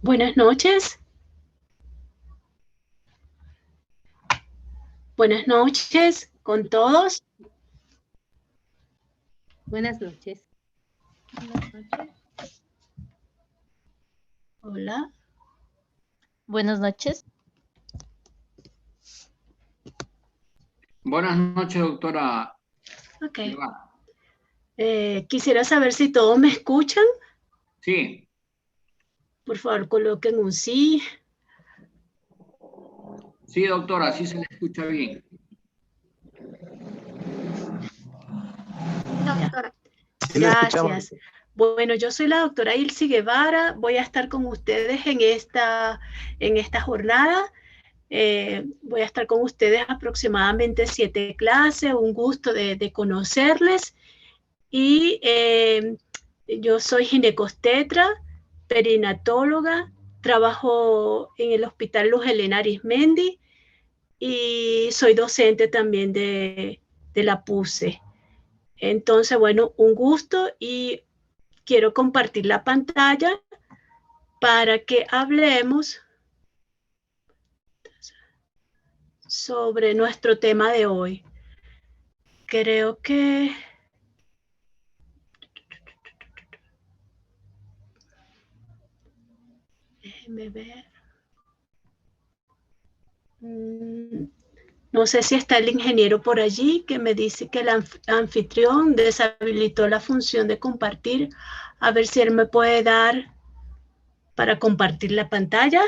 Buenas noches. Buenas noches con todos. Buenas noches. Buenas noches. Hola. Buenas noches. Buenas noches, doctora. Ok. Eva. Quisiera saber si todos me escuchan. Sí, Por favor, coloquen un sí. sí, doctora, sí se le escucha bien. Doctora. Sí, lo escuchamos. Gracias. Bueno, yo soy la doctora Ilse Guevara. Voy a estar con ustedes en esta jornada. Voy a estar con ustedes aproximadamente 7 clases. Un gusto de conocerles. Y yo soy ginecostetra, perinatóloga, trabajo en el Hospital Luz Helena Arizmendi y soy docente también de la PUCE. Entonces, bueno, un gusto y quiero compartir la pantalla para que hablemos sobre nuestro tema de hoy. Creo que... Déjenme ver. No sé si está el ingeniero por allí que me dice que el anfitrión deshabilitó la función de compartir. A ver si él me puede dar para compartir la pantalla.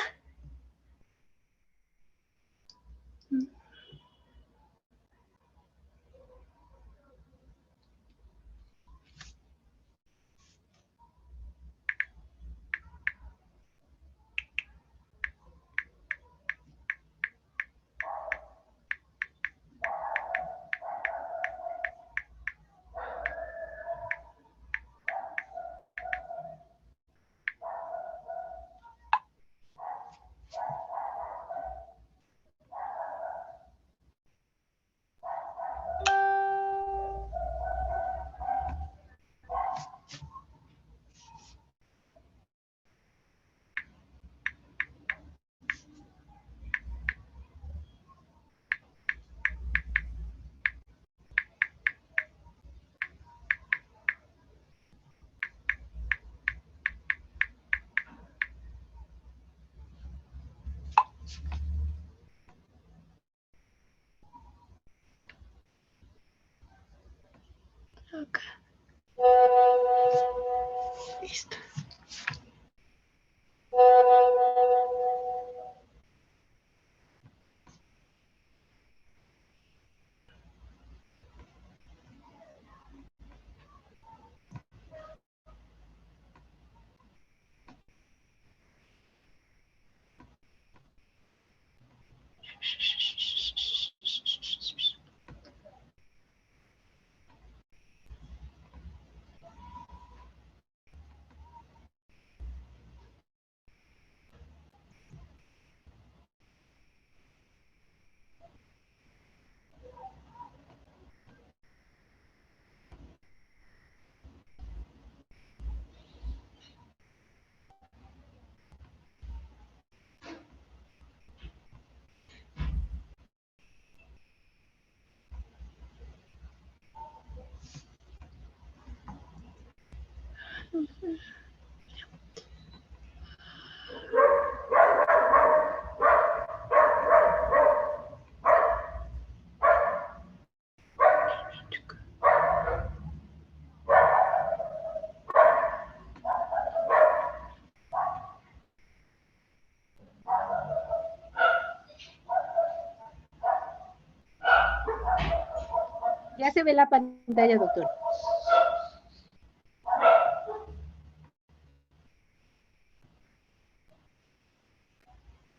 Okay. Listo. Ya se ve la pantalla, doctor.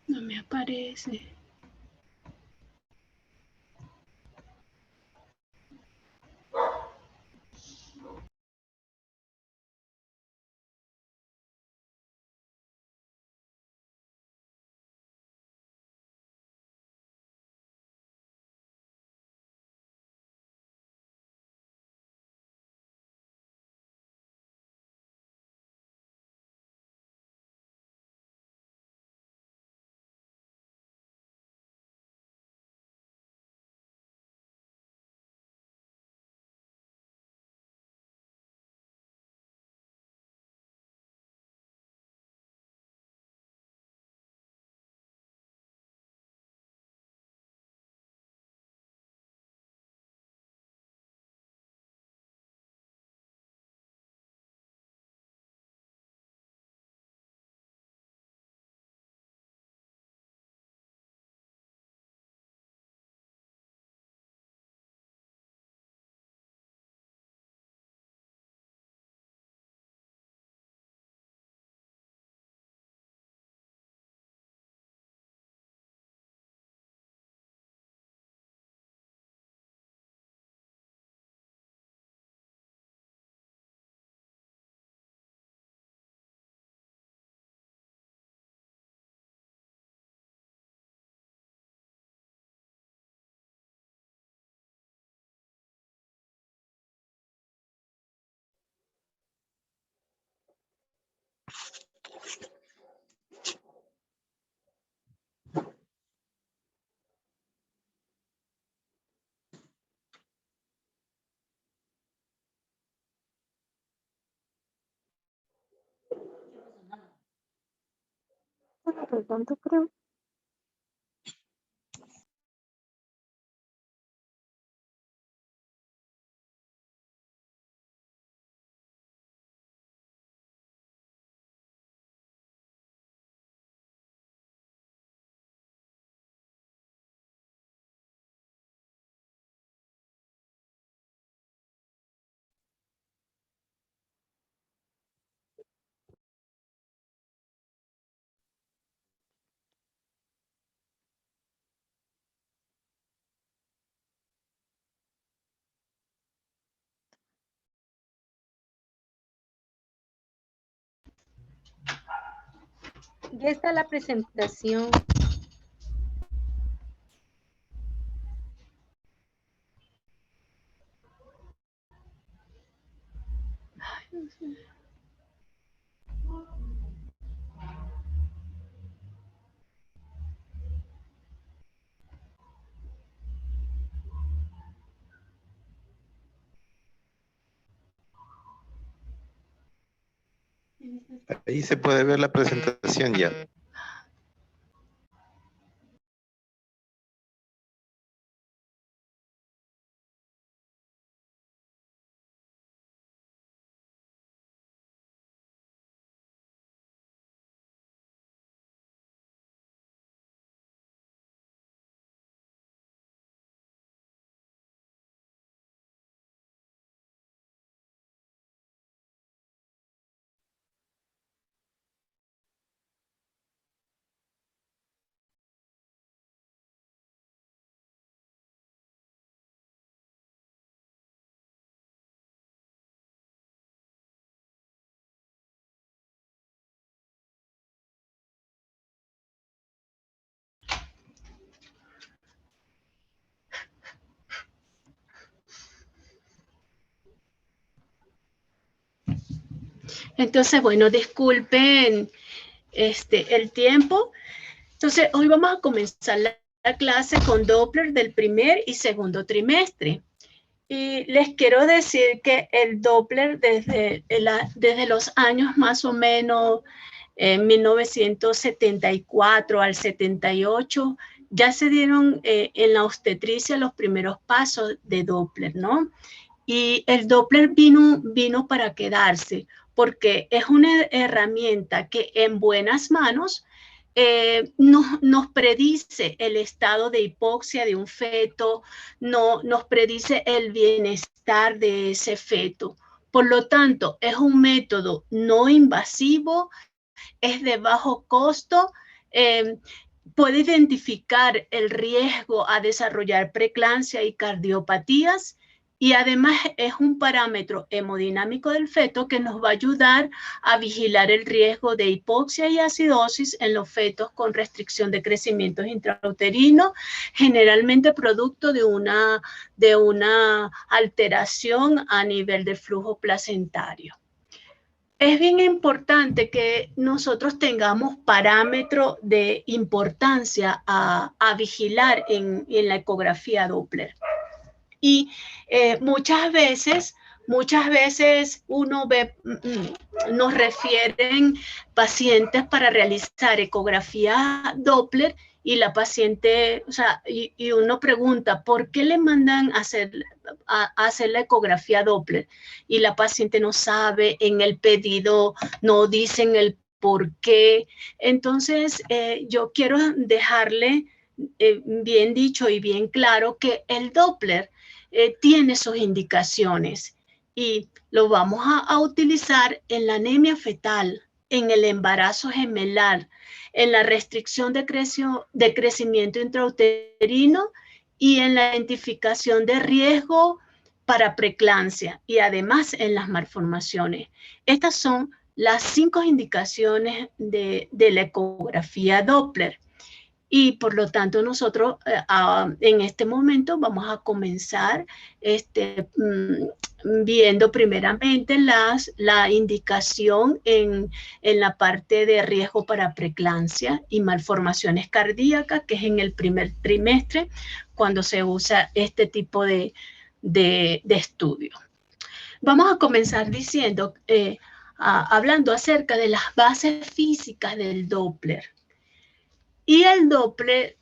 No me aparece. Tanto creo. Ya está la presentación. Ahí se puede ver la presentación ya. Entonces, bueno, disculpen el tiempo. Entonces, hoy vamos a comenzar la clase con Doppler del primer y segundo trimestre. Y les quiero decir que el Doppler desde los años más o menos 1974 al 78, ya se dieron en la obstetricia los primeros pasos de Doppler, ¿no? Y el Doppler vino para quedarse, porque es una herramienta que en buenas manos nos predice el estado de hipoxia de un feto, nos predice el bienestar de ese feto. Por lo tanto, es un método no invasivo, es de bajo costo, puede identificar el riesgo a desarrollar preeclampsia y cardiopatías, y además es un parámetro hemodinámico del feto que nos va a ayudar a vigilar el riesgo de hipoxia y acidosis en los fetos con restricción de crecimiento intrauterino, generalmente producto de una alteración a nivel del flujo placentario. Es bien importante que nosotros tengamos parámetros de importancia a vigilar en la ecografía Doppler. Y muchas veces uno ve, nos refieren pacientes para realizar ecografía Doppler y la paciente, o sea, y uno pregunta, ¿por qué le mandan a hacer la ecografía Doppler? Y la paciente no sabe, en el pedido no dicen el por qué. Entonces, yo quiero dejarle bien dicho y bien claro que el Doppler tiene sus indicaciones y lo vamos a utilizar en la anemia fetal, en el embarazo gemelar, en la restricción de crecimiento intrauterino y en la identificación de riesgo para preeclampsia y además en las malformaciones. Estas son las 5 indicaciones de la ecografía Doppler. Y por lo tanto nosotros en este momento vamos a comenzar viendo primeramente la indicación en la parte de riesgo para preeclampsia y malformaciones cardíacas, que es en el primer trimestre cuando se usa este tipo de estudio. Vamos a comenzar diciendo, hablando acerca de las bases físicas del Doppler. Y el Doppler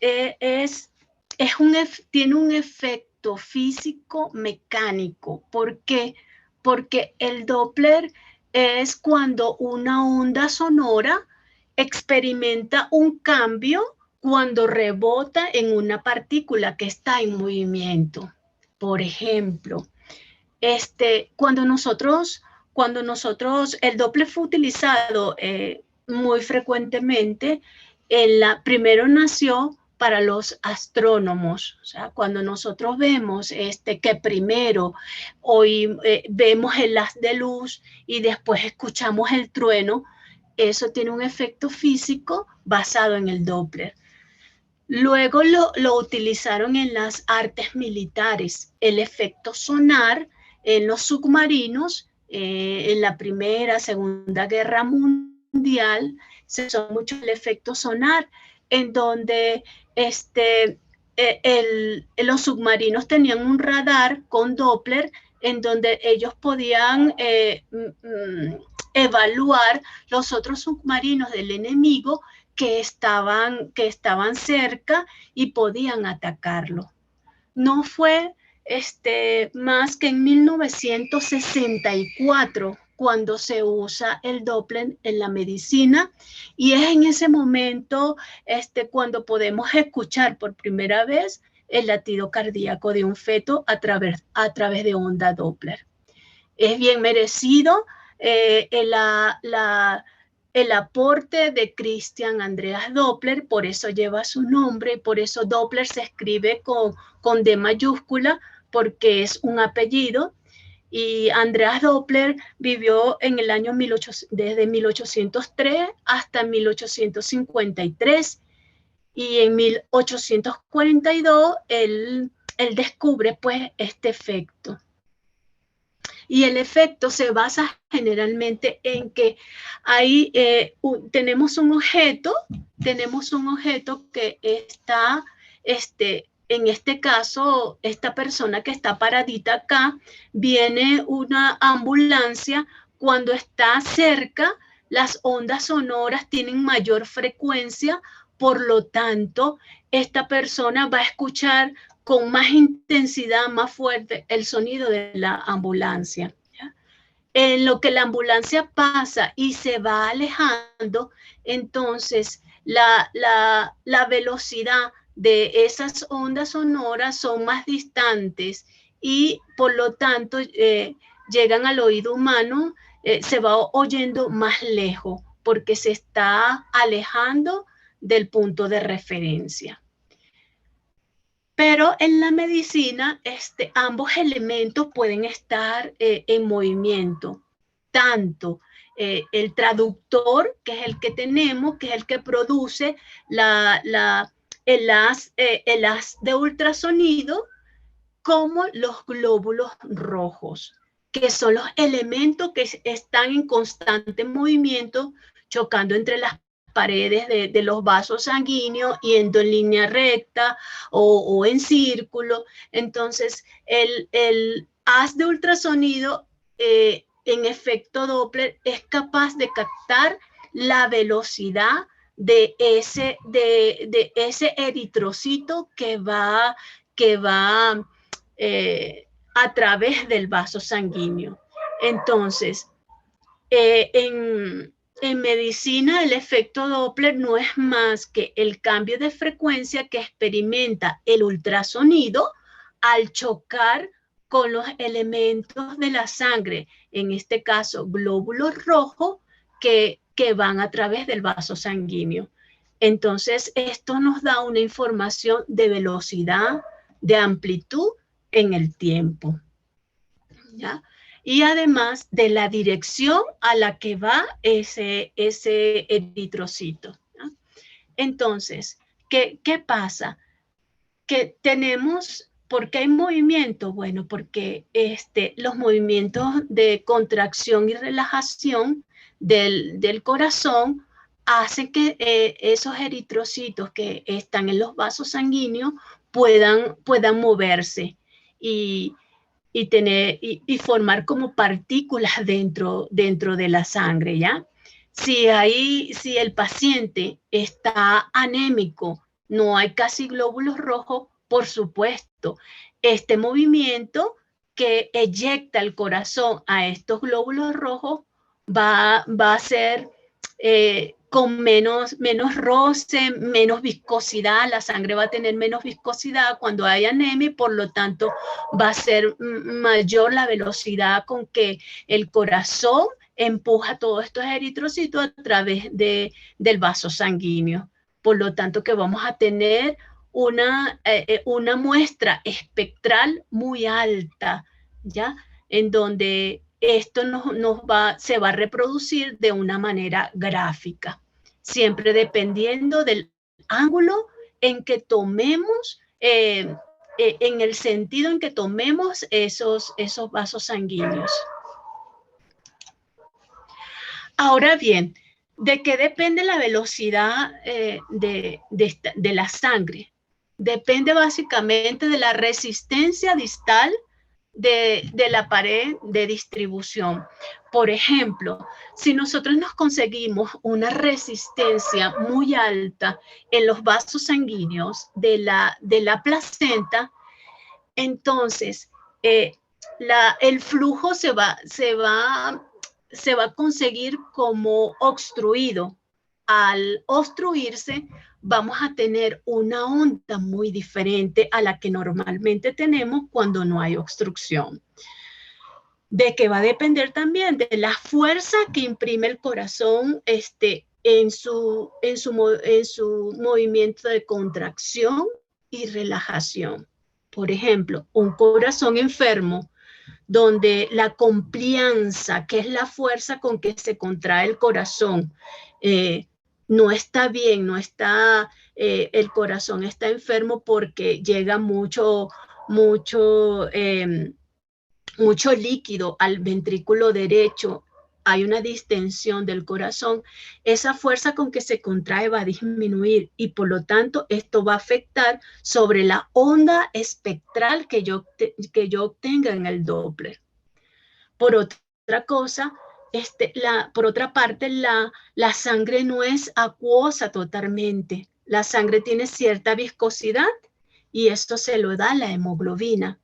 tiene un efecto físico mecánico. ¿Por qué? Porque el Doppler es cuando una onda sonora experimenta un cambio cuando rebota en una partícula que está en movimiento. Por ejemplo, cuando nosotros, el Doppler fue utilizado muy frecuentemente, primero nació para los astrónomos. O sea, cuando nosotros vemos que primero hoy vemos el haz de luz y después escuchamos el trueno, eso tiene un efecto físico basado en el Doppler. Luego lo utilizaron en las artes militares, el efecto sonar en los submarinos, en la Primera, Segunda Guerra Mundial, se usó mucho el efecto sonar, en donde los submarinos tenían un radar con Doppler, en donde ellos podían evaluar los otros submarinos del enemigo que estaban cerca y podían atacarlo. No fue más que en 1964 cuando se usa el Doppler en la medicina, y es en ese momento cuando podemos escuchar por primera vez el latido cardíaco de un feto a través de onda Doppler. Es bien merecido el aporte de Christian Andreas Doppler, por eso lleva su nombre, por eso Doppler se escribe con D mayúscula, porque es un apellido. Y Andreas Doppler vivió en el año desde 1803 hasta 1853. Y en 1842 él descubre pues este efecto. Y el efecto se basa generalmente en que ahí tenemos un objeto que está, en este caso, esta persona que está paradita acá, viene una ambulancia. Cuando está cerca, las ondas sonoras tienen mayor frecuencia, por lo tanto, esta persona va a escuchar con más intensidad, más fuerte, el sonido de la ambulancia. ¿Ya? En lo que la ambulancia pasa y se va alejando, entonces la velocidad de esas ondas sonoras son más distantes y por lo tanto llegan al oído humano, se va oyendo más lejos porque se está alejando del punto de referencia. Pero en la medicina, ambos elementos pueden estar en movimiento. Tanto el traductor, que es el que tenemos, que es el que produce el haz de ultrasonido, como los glóbulos rojos, que son los elementos que están en constante movimiento, chocando entre las paredes de los vasos sanguíneos, yendo en línea recta o en círculo. Entonces, el haz de ultrasonido en efecto Doppler es capaz de captar la velocidad de ese eritrocito que va a través del vaso sanguíneo. Entonces, en medicina, el efecto Doppler no es más que el cambio de frecuencia que experimenta el ultrasonido al chocar con los elementos de la sangre, en este caso glóbulos rojos que van a través del vaso sanguíneo. Entonces, esto nos da una información de velocidad, de amplitud en el tiempo, ¿ya? Y además de la dirección a la que va ese eritrocito, ¿no? Entonces, ¿qué pasa? Que tenemos, ¿por qué hay movimiento? Bueno, porque los movimientos de contracción y relajación del corazón hacen que esos eritrocitos que están en los vasos sanguíneos puedan moverse y formar como partículas dentro de la sangre, ¿ya? Si el paciente está anémico, no hay casi glóbulos rojos, por supuesto, este movimiento que eyecta el corazón a estos glóbulos rojos va a ser con menos roce, menos viscosidad. La sangre va a tener menos viscosidad cuando hay anemia y por lo tanto va a ser mayor la velocidad con que el corazón empuja todos estos eritrocitos a través del vaso sanguíneo. Por lo tanto que vamos a tener una muestra espectral muy alta, ¿ya? En donde esto se va a reproducir de una manera gráfica, siempre dependiendo del ángulo en que tomemos, en el sentido en que tomemos esos vasos sanguíneos. Ahora bien, ¿de qué depende la velocidad de la sangre? Depende básicamente de la resistencia distal de la pared de distribución. Por ejemplo, si nosotros nos conseguimos una resistencia muy alta en los vasos sanguíneos de la placenta, entonces el flujo se va a conseguir como obstruido. Al obstruirse, vamos a tener una onda muy diferente a la que normalmente tenemos cuando no hay obstrucción. De que va a depender también de la fuerza que imprime el corazón en su movimiento de contracción y relajación. Por ejemplo, un corazón enfermo donde la complianza, que es la fuerza con que se contrae el corazón, no está bien, el corazón está enfermo porque llega mucho líquido al ventrículo derecho, hay una distensión del corazón, esa fuerza con que se contrae va a disminuir y por lo tanto esto va a afectar sobre la onda espectral que yo obtenga en el Doppler. Por otra parte, la sangre no es acuosa totalmente. La sangre tiene cierta viscosidad y esto se lo da la hemoglobina.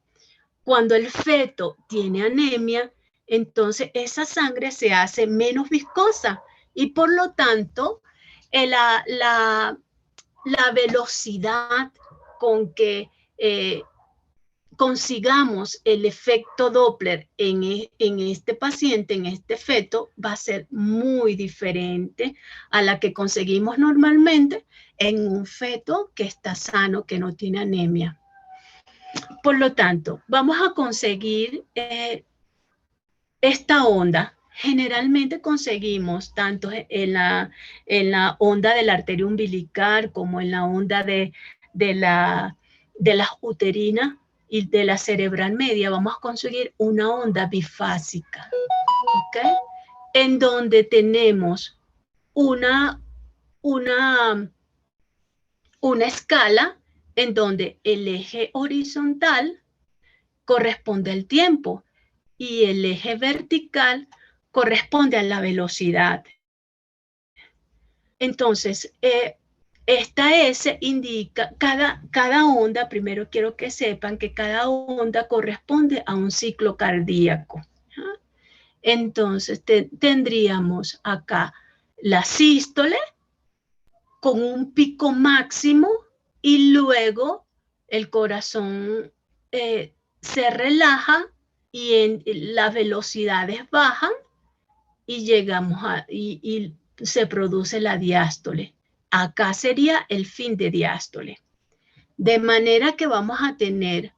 Cuando el feto tiene anemia, entonces esa sangre se hace menos viscosa y por lo tanto la velocidad con que consigamos el efecto Doppler en este paciente, en este feto, va a ser muy diferente a la que conseguimos normalmente en un feto que está sano, que no tiene anemia. Por lo tanto, vamos a conseguir esta onda. Generalmente conseguimos tanto en la onda de la arteria umbilical como en la onda de la uterina y de la cerebral media, vamos a conseguir una onda bifásica, ¿ok? En donde tenemos una escala en donde el eje horizontal corresponde al tiempo y el eje vertical corresponde a la velocidad. Entonces, esta S indica cada onda. Primero quiero que sepan que cada onda corresponde a un ciclo cardíaco. Entonces, tendríamos acá la sístole con un pico máximo y luego el corazón se relaja y las velocidades bajan y y se produce la diástole. Acá sería el fin de diástole. De manera que vamos a tener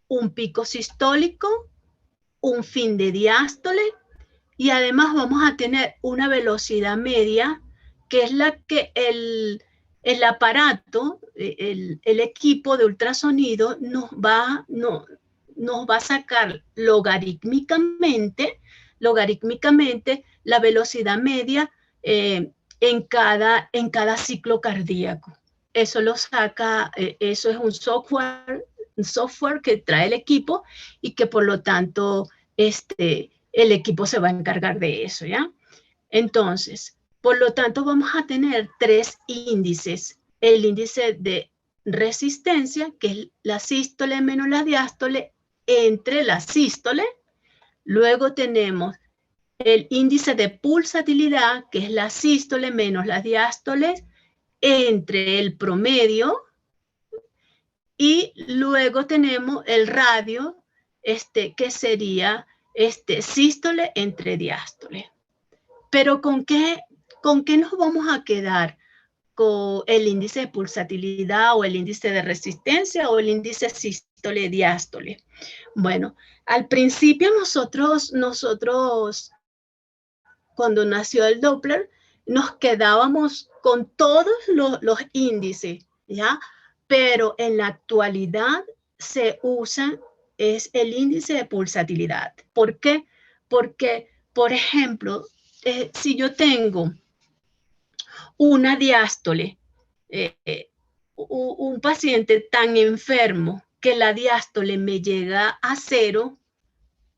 un pico sistólico, un fin de diástole y además vamos a tener una velocidad media que es la que el aparato, el equipo de ultrasonido nos va a sacar logarítmicamente la velocidad media en cada ciclo cardíaco. Eso lo saca, eso es un software que trae el equipo y que por lo tanto el equipo se va a encargar de eso, ¿ya? Entonces, Por lo tanto, vamos a tener 3 índices. El índice de resistencia, que es la sístole menos la diástole, entre la sístole. Luego tenemos el índice de pulsatilidad, que es la sístole menos las diástoles, entre el promedio. Y luego tenemos el radio, que sería sístole entre diástole. Pero ¿con qué nos vamos a quedar? ¿Con el índice de pulsatilidad o el índice de resistencia o el índice sístole-diástole? Bueno, al principio nosotros, cuando nació el Doppler, nos quedábamos con todos los índices, ¿ya? Pero en la actualidad se usa es el índice de pulsatilidad. ¿Por qué? Porque, por ejemplo, si yo tengo una diástole, un paciente tan enfermo que la diástole me llega a 0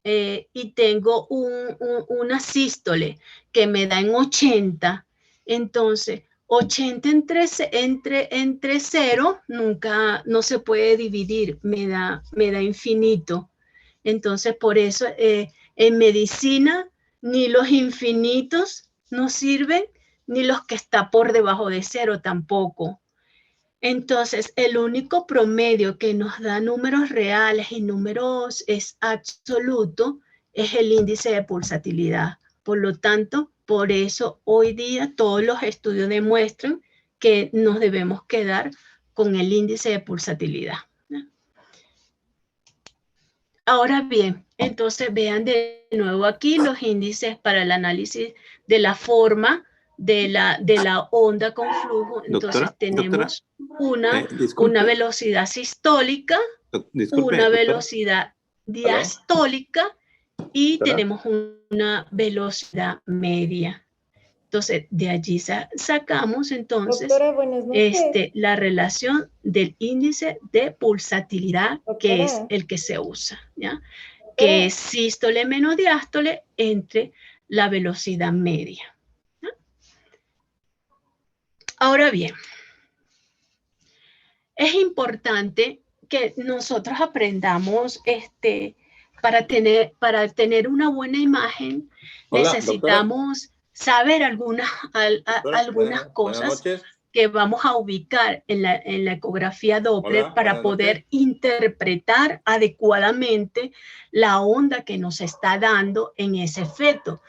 y tengo una sístole que me da en 80, entonces 80 entre 0 nunca, no se puede dividir, me da infinito. Entonces, por eso en medicina ni los infinitos nos sirven, ni los que está por debajo de 0 tampoco. Entonces, el único promedio que nos da números reales y números absolutos es el índice de pulsatilidad. Por lo tanto, por eso hoy día todos los estudios demuestran que nos debemos quedar con el índice de pulsatilidad. Ahora bien, entonces vean de nuevo aquí los índices para el análisis de la forma de la onda con flujo. Entonces tenemos una velocidad sistólica, una velocidad diastólica y tenemos una velocidad media. Entonces, de allí sacamos entonces la relación del índice de pulsatilidad, que es el que se usa, ¿ya? Que es sístole menos diástole entre la velocidad media. ¿Ya? Ahora bien, es importante que nosotros aprendamos para tener una buena imagen. Hola, necesitamos saber algunas cosas que vamos a ubicar en la ecografía Doppler para poder interpretar adecuadamente la onda que nos está dando en ese feto.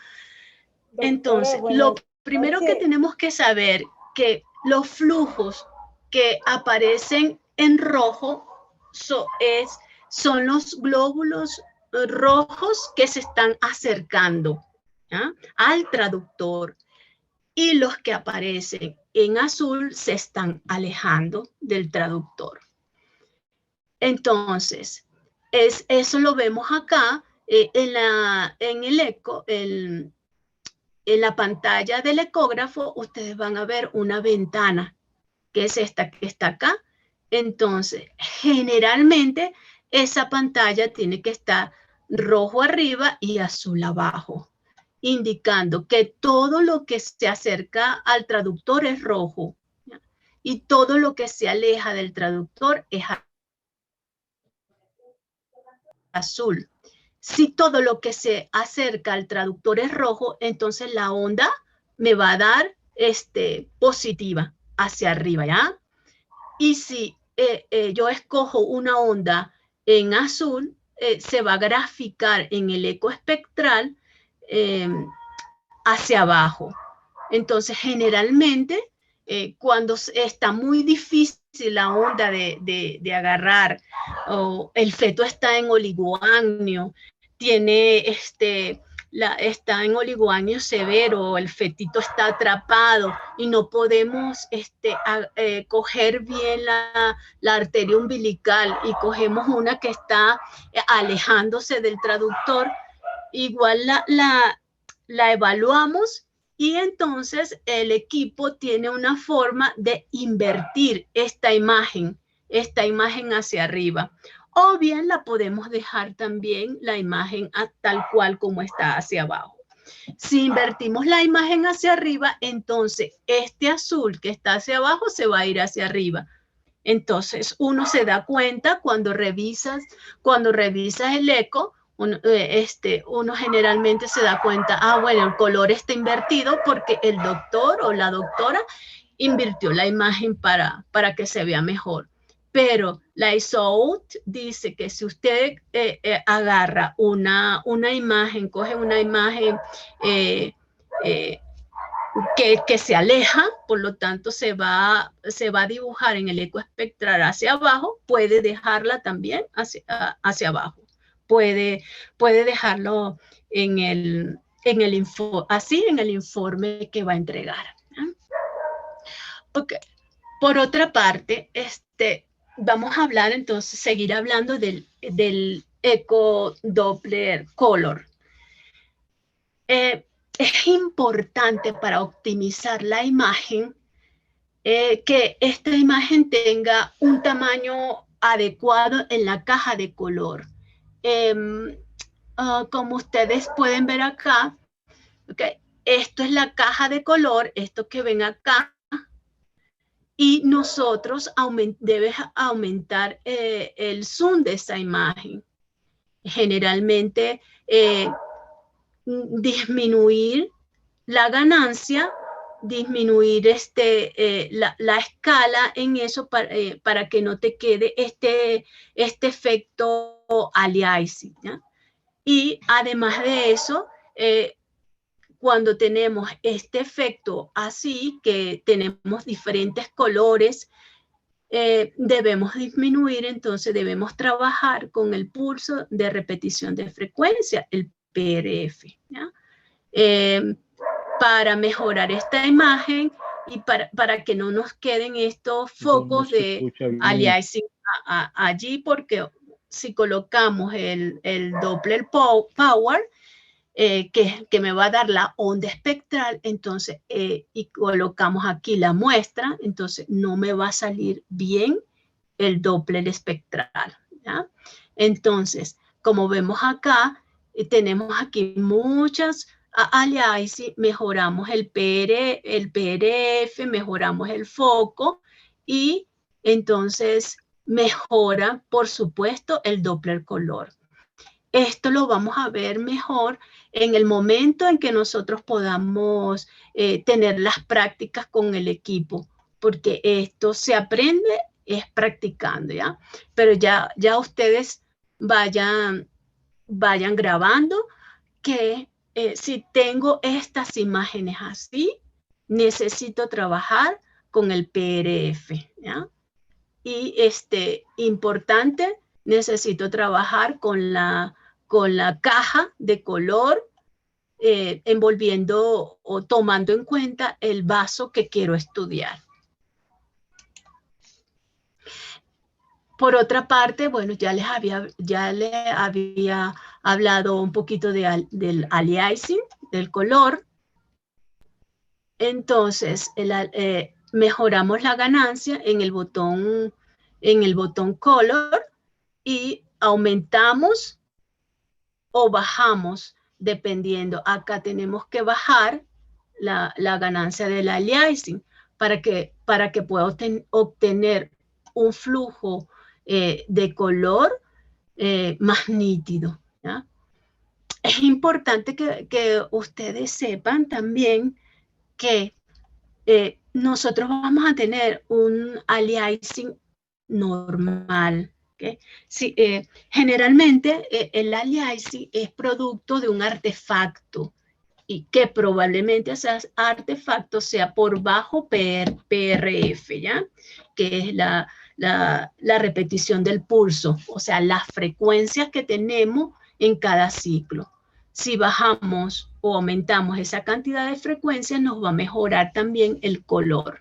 Entonces, lo primero que tenemos que saber que los flujos que aparecen en rojo son los glóbulos rojos que se están acercando, ¿ya?, al traductor, y los que aparecen en azul se están alejando del traductor. Entonces, eso lo vemos acá en la pantalla del ecógrafo. Ustedes van a ver una ventana, que es esta que está acá. Entonces, generalmente esa pantalla tiene que estar rojo arriba y azul abajo, indicando que todo lo que se acerca al traductor es rojo, ¿ya?, y todo lo que se aleja del traductor es azul. Si todo lo que se acerca al traductor es rojo, entonces la onda me va a dar positiva hacia arriba, ¿ya? Y si yo escojo una onda en azul, se va a graficar en el eco espectral hacia abajo. Entonces, generalmente, cuando está muy difícil la onda de agarrar, o el feto está en oligoamnio, está en oligoamnio severo, el fetito está atrapado y no podemos coger bien la arteria umbilical y cogemos una que está alejándose del traductor, igual la evaluamos y entonces el equipo tiene una forma de invertir esta imagen hacia arriba. O bien la podemos dejar también la imagen tal cual como está hacia abajo. Si invertimos la imagen hacia arriba, entonces este azul que está hacia abajo se va a ir hacia arriba. Entonces uno se da cuenta cuando revisas el eco, uno generalmente se da cuenta, bueno, el color está invertido porque el doctor o la doctora invirtió la imagen para que se vea mejor. Pero la ISO dice que si usted agarra una imagen, coge una imagen que se aleja, por lo tanto se va a dibujar en el eco espectral hacia abajo, puede dejarla también hacia abajo. Puede dejarlo en el informe que va a entregar. Okay. Por otra parte, vamos a hablar entonces, seguir hablando del Eco Doppler Color. Es importante para optimizar la imagen que esta imagen tenga un tamaño adecuado en la caja de color. Como ustedes pueden ver acá, okay, esto es la caja de color, esto que ven acá, y nosotros debes aumentar el zoom de esa imagen. Generalmente disminuir la ganancia, disminuir la escala en eso para que no te quede este efecto aliasing, ¿ya? Y además de eso, cuando tenemos este efecto así, que tenemos diferentes colores, debemos disminuir, entonces debemos trabajar con el pulso de repetición de frecuencia, el PRF, ¿ya? Para mejorar esta imagen y para que no nos queden estos focos de aliasing allí, porque si colocamos el Doppler Power, que me va a dar la onda espectral, entonces, y colocamos aquí la muestra, entonces no me va a salir bien el Doppler espectral, ¿ya? Entonces, como vemos acá, tenemos aquí muchas aliasing, mejoramos el PRF, mejoramos el foco y entonces mejora, por supuesto, el Doppler color. Esto lo vamos a ver mejor en el momento en que nosotros podamos tener las prácticas con el equipo, porque esto se aprende es practicando, ¿ya? Pero ya ustedes vayan grabando que si tengo estas imágenes así, necesito trabajar con el PRF, ¿ya? Y importante, necesito trabajar con la caja de color, envolviendo o tomando en cuenta el vaso que quiero estudiar. Por otra parte, bueno, ya les había hablado un poquito del aliasing, del color. Entonces, mejoramos la ganancia en el botón color y aumentamos o bajamos, dependiendo. Acá tenemos que bajar la ganancia del aliasing para que pueda obtener un flujo de color más nítido, ¿ya? Es importante que ustedes sepan también que nosotros vamos a tener un aliasing normal. ¿Okay? Sí, generalmente el aliasing es producto de un artefacto y que probablemente ese artefacto sea por bajo PRF, ¿ya? Que es la repetición del pulso, o sea, las frecuencias que tenemos en cada ciclo. Si bajamos o aumentamos esa cantidad de frecuencias, nos va a mejorar también el color.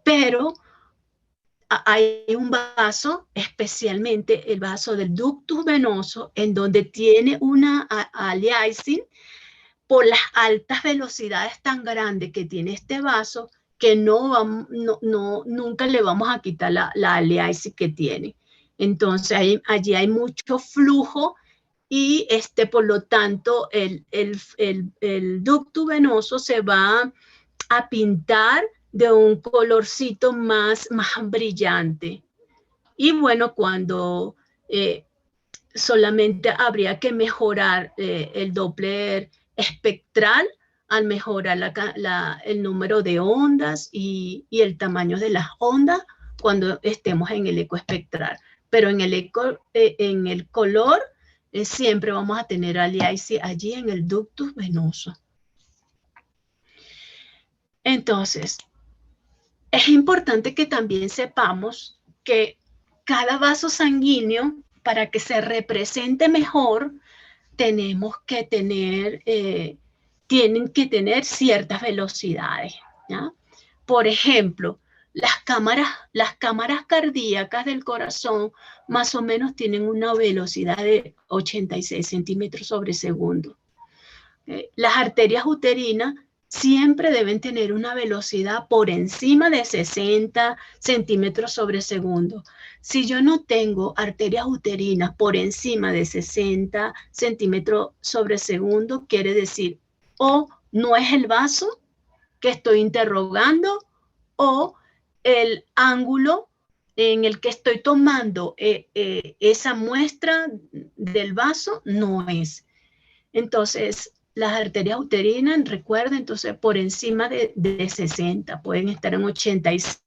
Pero hay un vaso, especialmente el vaso del ductus venoso, en donde tiene una aliasing por las altas velocidades tan grandes que tiene este vaso, que nunca le vamos a quitar la aliasing que tiene. Entonces allí hay mucho flujo y por lo tanto el ducto venoso se va a pintar de un colorcito más brillante. Y bueno, cuando solamente habría que mejorar el Doppler espectral al mejorar el número de ondas y el tamaño de las ondas cuando estemos en el eco espectral. Pero en el color siempre vamos a tener allí en el ductus venoso. Entonces, es importante que también sepamos que cada vaso sanguíneo, para que se represente mejor, tenemos que tener, tienen que tener ciertas velocidades, ¿ya? Por ejemplo, las cámaras cardíacas del corazón más o menos tienen una velocidad de 86 centímetros sobre segundo. Las arterias uterinas siempre deben tener una velocidad por encima de 60 centímetros sobre segundo. Si yo no tengo arterias uterinas por encima de 60 centímetros sobre segundo, quiere decir o no es el vaso que estoy interrogando o el ángulo en el que estoy tomando esa muestra del vaso no es. Entonces, las arterias uterinas, recuerden, entonces por encima de 60, pueden estar en 86,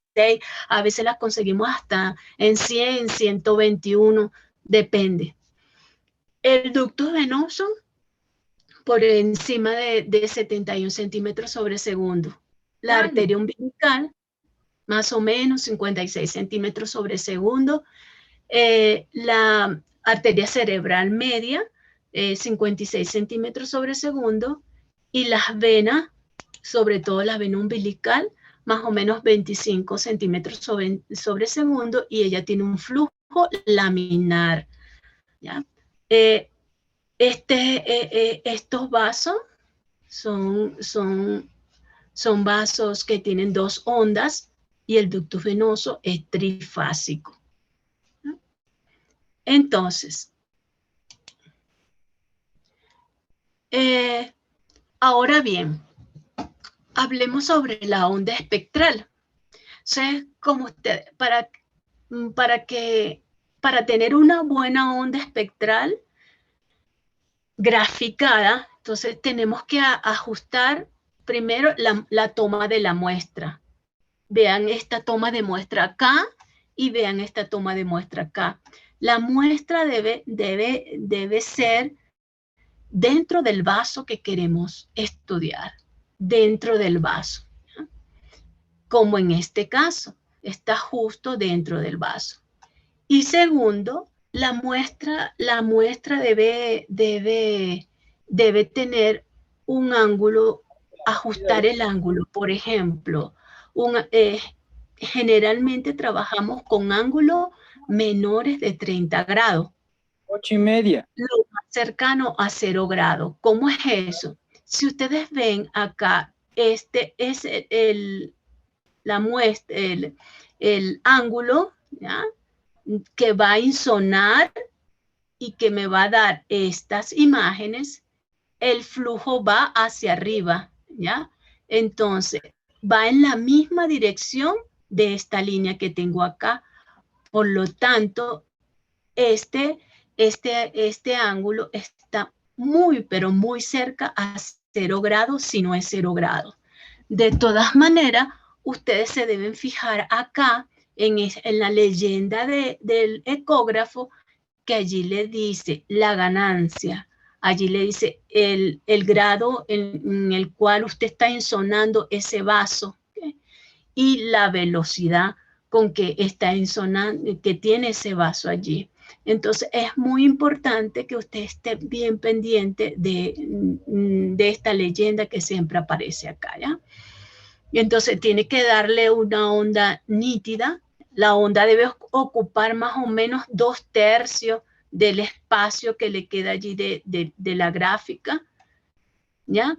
a veces las conseguimos hasta en 100, 121, depende. El ducto venoso, por encima de 71 centímetros sobre segundo. La arteria umbilical, más o menos 56 centímetros sobre segundo. La arteria cerebral media, 56 centímetros sobre segundo, y las venas, sobre todo la vena umbilical, más o menos 25 centímetros sobre segundo, y ella tiene un flujo laminar, ¿ya? Estos vasos son vasos que tienen dos ondas, y el ductus venoso es trifásico. Entonces, ahora bien, hablemos sobre la onda espectral. ¿Sí? Como para tener una buena onda espectral graficada, entonces tenemos que ajustar primero la toma de la muestra. Vean esta toma de muestra acá y vean esta toma de muestra acá. La muestra debe ser dentro del vaso que queremos estudiar, dentro del vaso, ¿ya? Como en este caso, está justo dentro del vaso. Y segundo, la muestra debe tener un ángulo, ajustar el ángulo. Por ejemplo, generalmente trabajamos con ángulos menores de 30 grados. 8:30. Lo más cercano a 0 grados. ¿Cómo es eso? Si ustedes ven acá, este es la muestra, el ángulo, ¿ya? Que va a insonar y que me va a dar estas imágenes, el flujo va hacia arriba, ¿ya? Entonces, va en la misma dirección de esta línea que tengo acá. Por lo tanto, este ángulo está muy, pero muy cerca a 0 grados, si no es 0 grados. De todas maneras, ustedes se deben fijar acá en la leyenda del ecógrafo, que allí le dice la ganancia, allí le dice el grado en el cual usted está insonando ese vaso, ¿okay? Y la velocidad con que está insonando, que tiene ese vaso allí. Entonces es muy importante que usted esté bien pendiente de esta leyenda que siempre aparece acá, ¿ya? Y entonces tiene que darle una onda nítida. La onda debe ocupar más o menos 2/3 del espacio que le queda allí de la gráfica, ¿ya?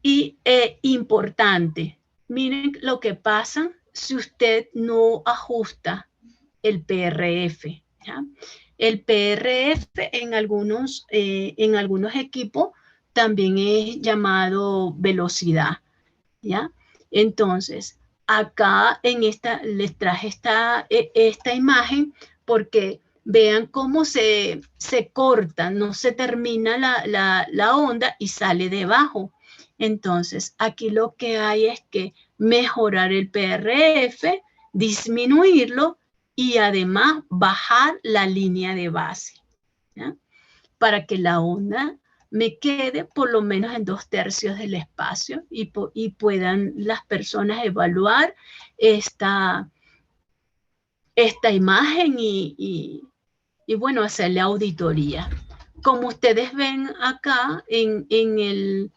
Y importante, miren lo que pasa si usted no ajusta el PRF, ¿ya? El PRF en algunos equipos también es llamado velocidad, ¿ya? Entonces, acá les traje esta imagen porque vean cómo se corta, no se termina la onda y sale debajo. Entonces, aquí lo que hay es que mejorar el PRF, disminuirlo y además bajar la línea de base, ¿ya? Para que la onda me quede por lo menos en 2/3 del espacio y puedan las personas evaluar esta imagen y bueno, hacerle auditoría. Como ustedes ven acá en el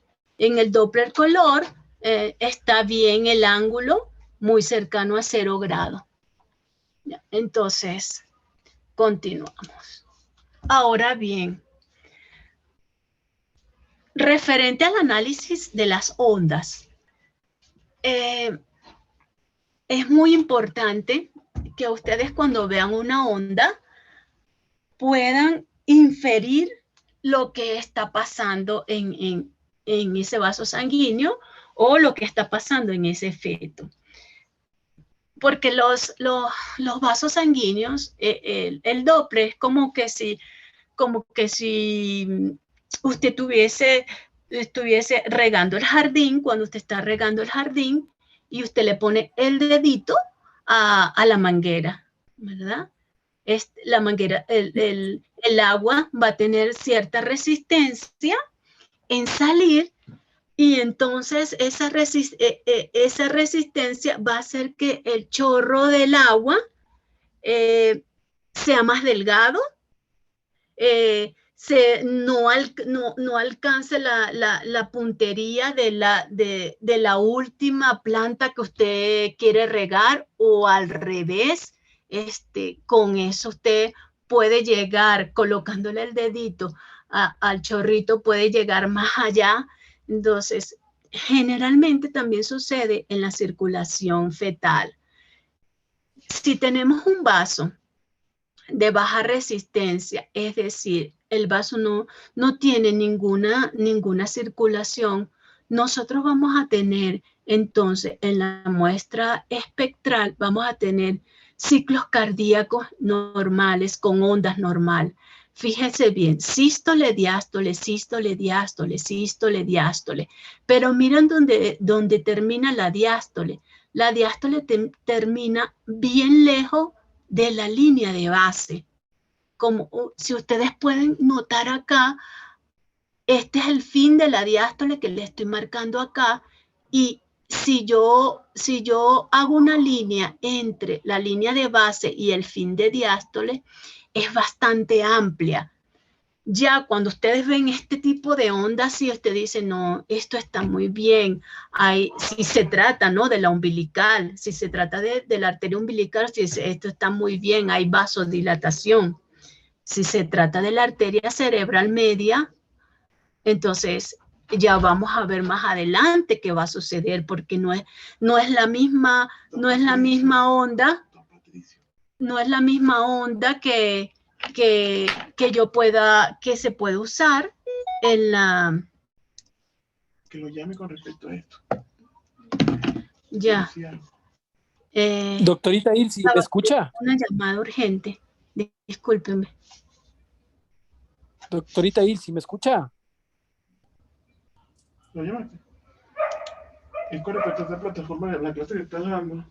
Doppler color, está bien el ángulo, muy cercano a 0 grados. Entonces, continuamos. Ahora bien, referente al análisis de las ondas, es muy importante que ustedes cuando vean una onda puedan inferir lo que está pasando en ese vaso sanguíneo o lo que está pasando en ese feto. Porque los vasos sanguíneos, el Doppler es como que si usted estuviese regando el jardín, cuando usted está regando el jardín y usted le pone el dedito a la manguera, ¿verdad? La manguera, el agua va a tener cierta resistencia en salir y entonces esa resistencia va a hacer que el chorro del agua sea más delgado, no alcance la puntería de la última planta que usted quiere regar o al revés. Con eso usted puede llegar, colocándole el dedito al chorrito, puede llegar más allá. Entonces, generalmente también sucede en la circulación fetal. Si tenemos un vaso de baja resistencia, es decir, el vaso no tiene ninguna circulación, nosotros vamos a tener entonces en la muestra espectral, vamos a tener ciclos cardíacos normales con ondas normal. Fíjese bien, sístole, diástole, sístole, diástole, sístole, diástole. Pero miren donde termina la diástole. La diástole termina bien lejos de la línea de base. Como si ustedes pueden notar acá, este es el fin de la diástole que le estoy marcando acá y si yo hago una línea entre la línea de base y el fin de diástole, es bastante amplia. Ya cuando ustedes ven este tipo de ondas, si usted dice, no, esto está muy bien, si se trata, ¿no?, de la umbilical, si se trata de la arteria umbilical, si dice, esto está muy bien, hay vasodilatación. Si se trata de la arteria cerebral media, entonces ya vamos a ver más adelante qué va a suceder, porque no es la misma onda, que se puede usar en la... Que lo llame con respecto a esto. Ya. Doctorita Ilsi, ¿me escucha? Una llamada urgente. Discúlpeme. Doctorita Ilsi, ¿me escucha? ¿Lo llamaste? Es con respecto a esta plataforma de la clase que estás dando.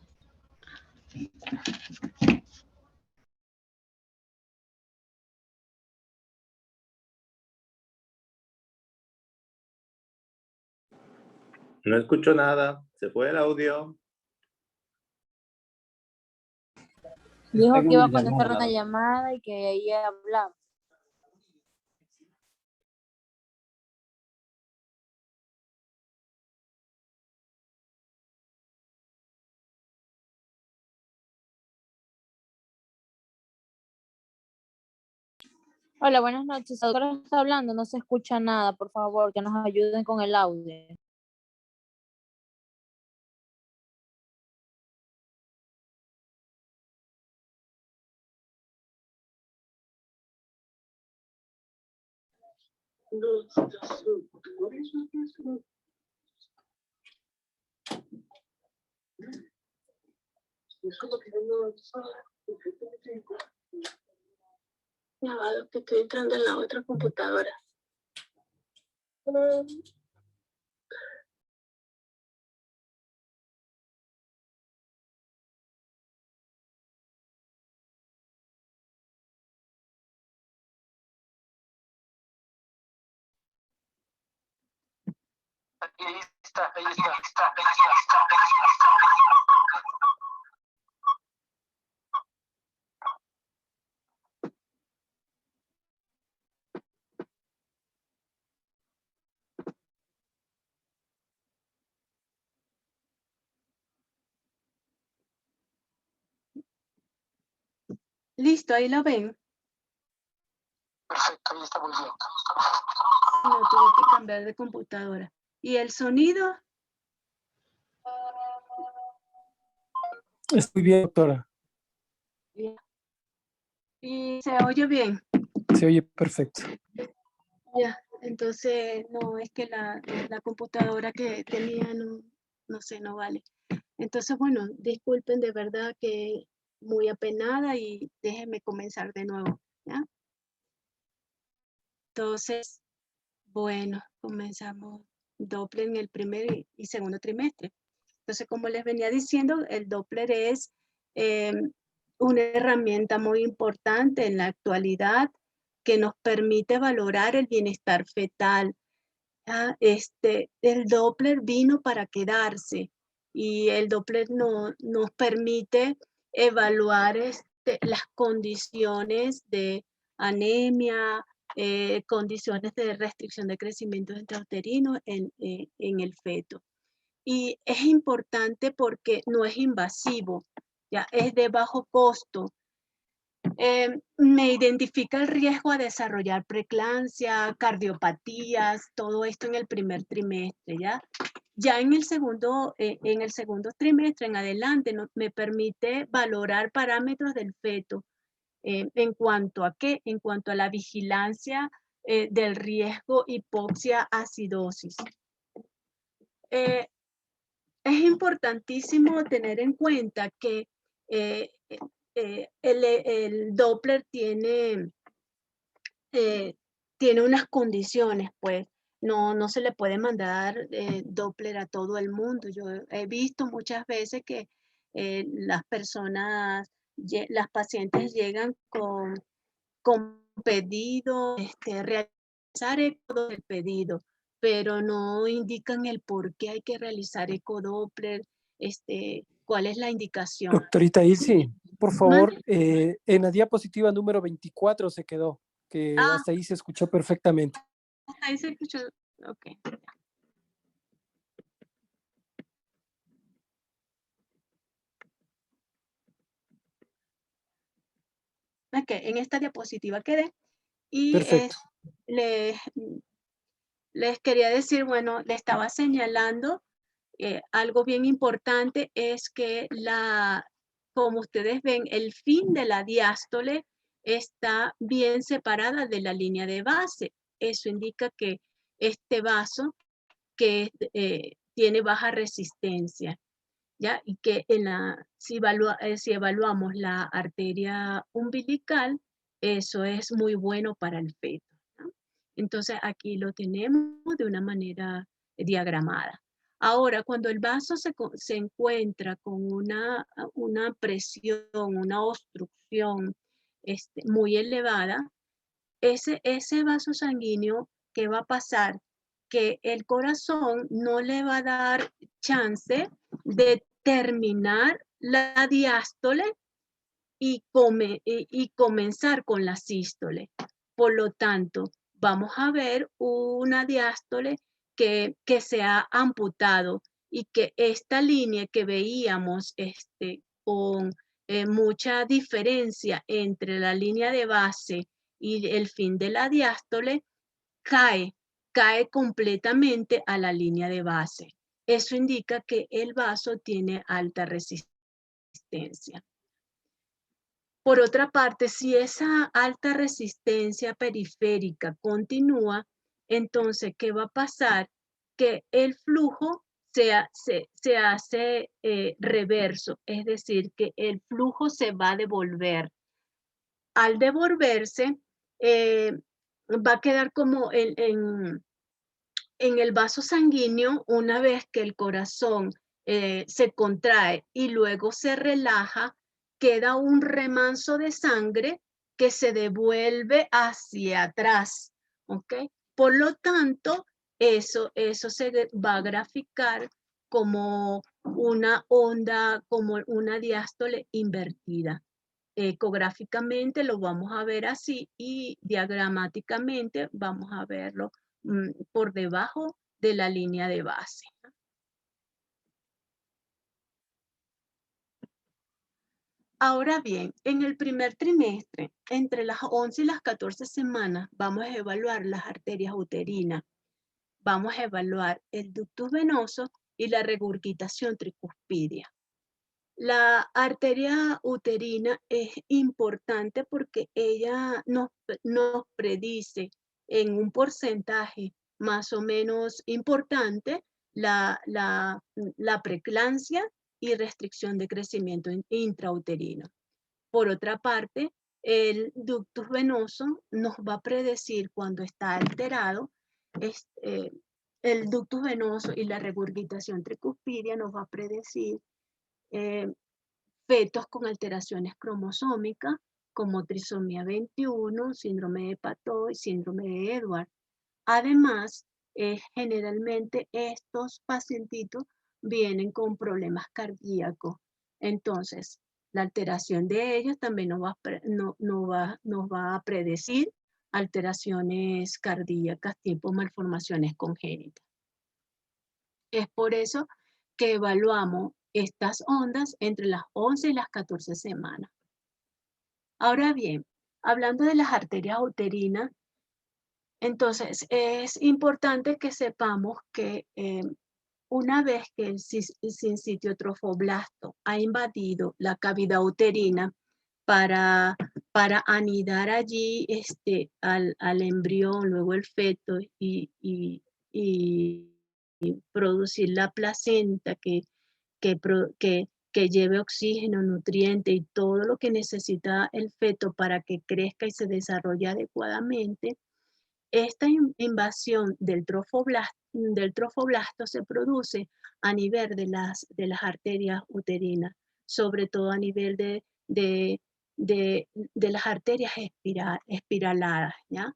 No escucho nada. Se fue el audio. Dijo que iba a contestar una llamada y que ahí hablaba. Hola, buenas noches. La doctora está hablando, no se escucha nada. Por favor, que nos ayuden con el audio. Ya va, que estoy entrando en la otra computadora. Listo, ahí lo ven. Perfecto, ahí está muy bien. No tuve que cambiar de computadora. ¿Y el sonido? Estoy bien, doctora. Bien. ¿Y se oye bien? Se oye perfecto. Ya, entonces no, es que la computadora que tenía no sé, no vale. Entonces, bueno, disculpen de verdad que muy apenada y déjenme comenzar de nuevo, ¿ya? Entonces, bueno, comenzamos Doppler en el primer y segundo trimestre. Entonces, como les venía diciendo, el Doppler es una herramienta muy importante en la actualidad que nos permite valorar el bienestar fetal. El Doppler vino para quedarse y el Doppler nos permite evaluar las condiciones de anemia, condiciones de restricción de crecimiento intrauterino en el feto. Y es importante porque no es invasivo, ya es de bajo costo. Me identifica el riesgo a desarrollar preeclampsia, cardiopatías, todo esto en el primer trimestre, ¿ya? Ya en el segundo trimestre en adelante me permite valorar parámetros del feto. ¿En cuanto a qué? En cuanto a la vigilancia del riesgo hipoxia acidosis. Es importantísimo tener en cuenta que el Doppler tiene unas condiciones, pues no se le puede mandar Doppler a todo el mundo. Yo he visto muchas veces que las pacientes llegan con pedido, realizar eco del pedido, pero no indican el por qué hay que realizar ecodoppler, cuál es la indicación. Doctorita Ilsi, por favor, en la diapositiva número 24 se quedó, que hasta ahí se escuchó perfectamente. Hasta ahí se escuchó, ok. Ok, en esta diapositiva quedé. Y les quería decir, bueno, le estaba señalando algo bien importante es que como ustedes ven, el fin de la diástole está bien separada de la línea de base. Eso indica que este vaso que tiene baja resistencia, ¿ya? Y que si evaluamos la arteria umbilical, eso es muy bueno para el feto, ¿no? Entonces aquí lo tenemos de una manera diagramada. Ahora, cuando el vaso se encuentra con una presión, una obstrucción muy elevada, ese vaso sanguíneo, ¿qué va a pasar? Que el corazón no le va a dar chance de terminar la diástole y comenzar con la sístole. Por lo tanto, vamos a ver una diástole que se ha amputado y que esta línea que veíamos con mucha diferencia entre la línea de base y el fin de la diástole cae completamente a la línea de base. Eso indica que el vaso tiene alta resistencia. Por otra parte, si esa alta resistencia periférica continúa, Entonces, ¿qué va a pasar? Que el flujo se hace reverso, es decir, que el flujo se va a devolver. Al devolverse, va a quedar como en el vaso sanguíneo, una vez que el corazón se contrae y luego se relaja, queda un remanso de sangre que se devuelve hacia atrás, ¿ok? Por lo tanto, eso se va a graficar como una onda, como una diástole invertida. Ecográficamente lo vamos a ver así y diagramáticamente vamos a verlo por debajo de la línea de base. Ahora bien, en el primer trimestre, entre las 11 y las 14 semanas, vamos a evaluar las arterias uterinas. Vamos a evaluar el ductus venoso y la regurgitación tricuspidia. La arteria uterina es importante porque ella nos predice en un porcentaje más o menos importante la preeclampsia y restricción de crecimiento intrauterino. Por otra parte, el ductus venoso nos va a predecir cuando está alterado. El ductus venoso y la regurgitación tricuspidia nos va a predecir fetos con alteraciones cromosómicas como trisomía 21, síndrome de Patot y síndrome de Edwards. Además, generalmente estos pacientitos vienen con problemas cardíacos. Entonces, la alteración de ellos también nos va a predecir alteraciones cardíacas tipo malformaciones congénitas. Es por eso que evaluamos estas ondas entre las 11 y las 14 semanas. Ahora bien, hablando de las arterias uterinas, entonces es importante que sepamos que una vez que el sincitio trofoblasto ha invadido la cavidad uterina para anidar allí al embrión, luego el feto y producir la placenta que lleve oxígeno, nutriente y todo lo que necesita el feto para que crezca y se desarrolle adecuadamente, esta invasión del trofoblasto se produce a nivel de las arterias uterinas, sobre todo a nivel de las arterias espiraladas, ¿ya?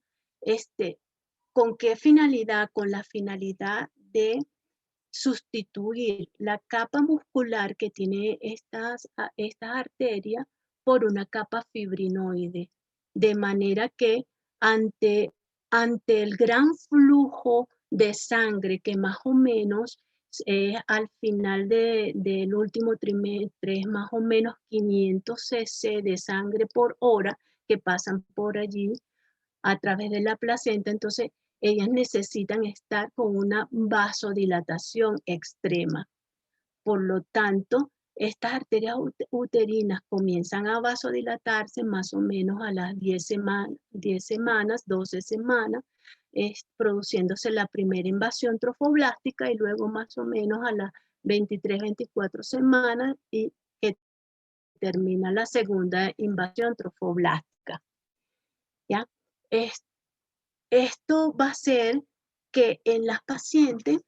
¿Con qué finalidad? Con la finalidad de sustituir la capa muscular que tiene estas arterias por una capa fibrinoide, de manera que ante el gran flujo de sangre que más o menos al final del último trimestre es más o menos 500 cc de sangre por hora que pasan por allí a través de la placenta, entonces ellas necesitan estar con una vasodilatación extrema. Por lo tanto, estas arterias uterinas comienzan a vasodilatarse más o menos a las 10 semanas, 12 semanas, produciéndose la primera invasión trofoblástica y luego más o menos a las 23, 24 semanas y que termina la segunda invasión trofoblástica. ¿Ya? Esto va a hacer que en las pacientes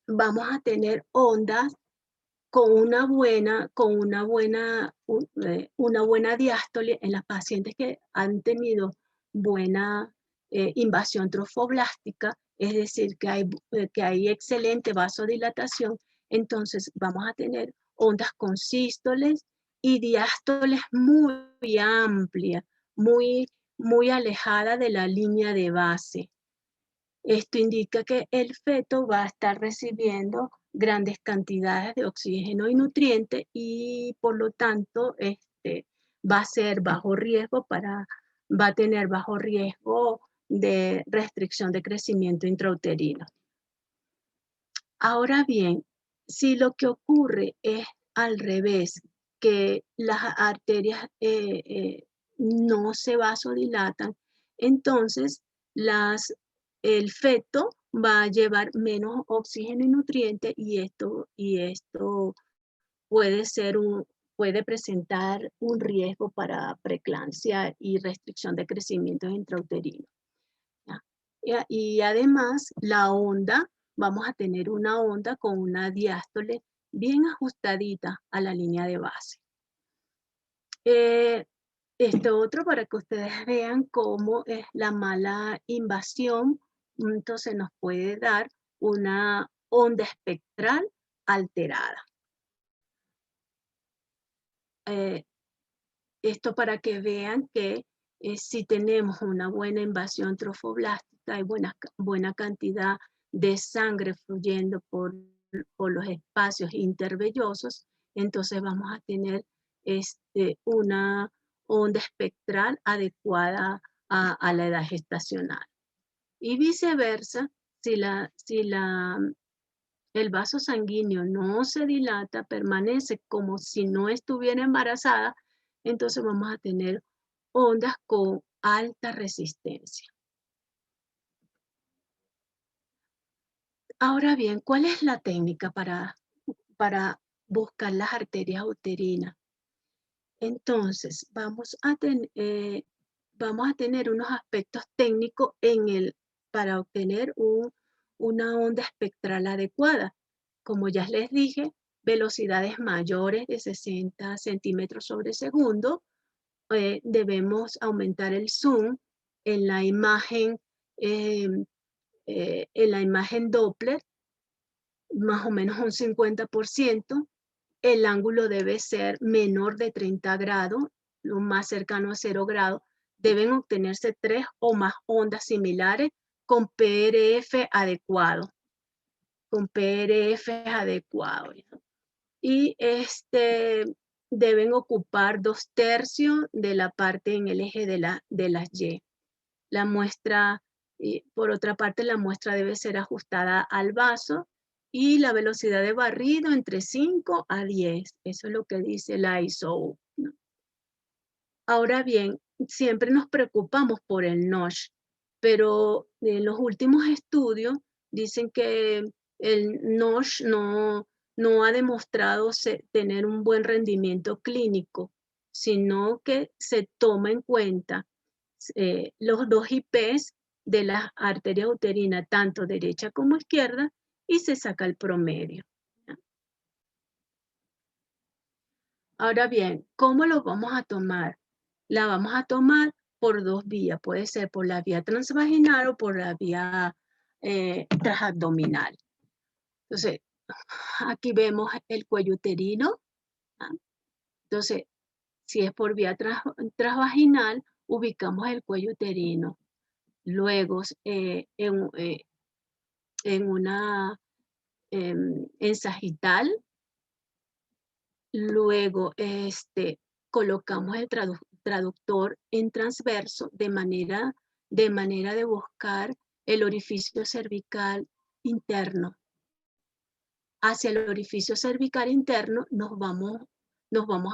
vamos a tener ondas con una buena diástole en las pacientes que han tenido buena invasión trofoblástica, es decir, que hay excelente vasodilatación. Entonces vamos a tener ondas con sístoles y diástoles muy amplias, muy alejada de la línea de base. Esto indica que el feto va a estar recibiendo grandes cantidades de oxígeno y nutrientes y por lo tanto va a ser bajo riesgo va a tener bajo riesgo de restricción de crecimiento intrauterino. Ahora bien, si lo que ocurre es al revés, que las arterias no se vasodilatan, entonces las el feto va a llevar menos oxígeno y nutrientes y esto puede presentar un riesgo para preeclampsia y restricción de crecimiento intrauterino. Y además la onda, vamos a tener una onda con una diástole bien ajustadita a la línea de base. Esto otro para que ustedes vean cómo es la mala invasión, entonces nos puede dar una onda espectral alterada. Esto para que vean que si tenemos una buena invasión trofoblástica y buena cantidad de sangre fluyendo por los espacios intervellosos, entonces vamos a tener una onda espectral adecuada a la edad gestacional. Y viceversa, si el vaso sanguíneo no se dilata, permanece como si no estuviera embarazada, entonces vamos a tener ondas con alta resistencia. Ahora bien, ¿cuál es la técnica para buscar las arterias uterinas? Entonces, vamos a tener unos aspectos técnicos para obtener una onda espectral adecuada. Como ya les dije, velocidades mayores de 60 centímetros sobre segundo. Debemos aumentar el zoom en la imagen Doppler, más o menos un 50%. El ángulo debe ser menor de 30 grados, lo más cercano a 0 grados. Deben obtenerse 3 o más ondas similares con PRF adecuado. Y deben ocupar 2/3 de la parte en el eje de las Y. La muestra, por otra parte, la muestra debe ser ajustada al vaso y la velocidad de barrido entre 5 a 10. Eso es lo que dice la ISO, ¿no? Ahora bien, siempre nos preocupamos por el NOSH, pero en los últimos estudios dicen que el NOSH no ha demostrado tener un buen rendimiento clínico, sino que se toma en cuenta los 2 IPs de las arterias uterinas, tanto derecha como izquierda, y se saca el promedio. Ahora bien, ¿cómo lo vamos a tomar? La vamos a tomar por 2 vías. Puede ser por la vía transvaginal o por la vía transabdominal. Entonces, aquí vemos el cuello uterino. Entonces, si es por vía transvaginal, ubicamos el cuello uterino. Luego, en sagital, luego colocamos el traductor en transverso de manera de buscar el orificio cervical interno. Hacia el orificio cervical interno nos vamos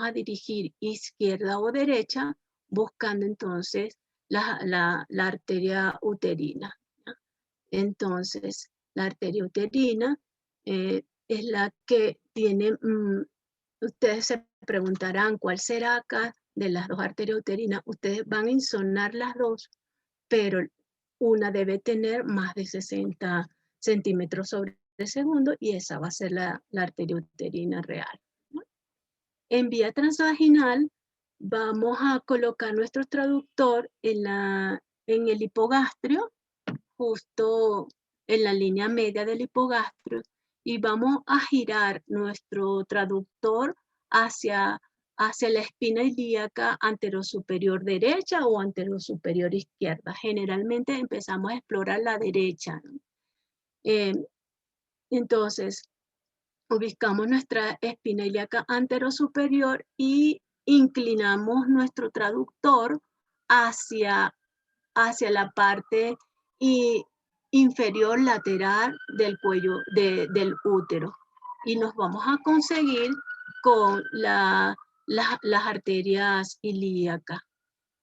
a dirigir izquierda o derecha, buscando entonces la arteria uterina, ¿no? Entonces, la arteria uterina es la que tiene, ustedes se preguntarán cuál será acá de las 2 arterias uterinas. Ustedes van a insonar las 2, pero una debe tener más de 60 centímetros sobre segundo y esa va a ser la arteria uterina real, ¿no? En vía transvaginal vamos a colocar nuestro traductor en el hipogastrio, justo en la línea media del hipogastrio, y vamos a girar nuestro traductor hacia la espina ilíaca anterosuperior derecha o anterosuperior izquierda. Generalmente empezamos a explorar la derecha, ¿no? Entonces, ubicamos nuestra espina ilíaca anterosuperior y inclinamos nuestro traductor hacia la parte inferior lateral del cuello del útero. Y nos vamos a conseguir con las arterias ilíacas.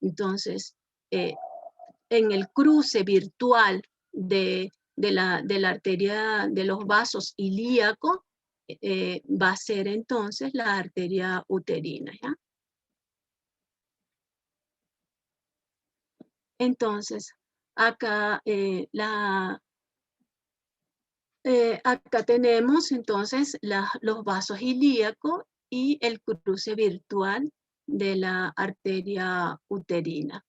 Entonces, en el cruce virtual de la arteria de los vasos ilíacos va a ser entonces la arteria uterina, ¿ya? Entonces, acá, acá tenemos entonces los vasos ilíacos y el cruce virtual de la arteria uterina.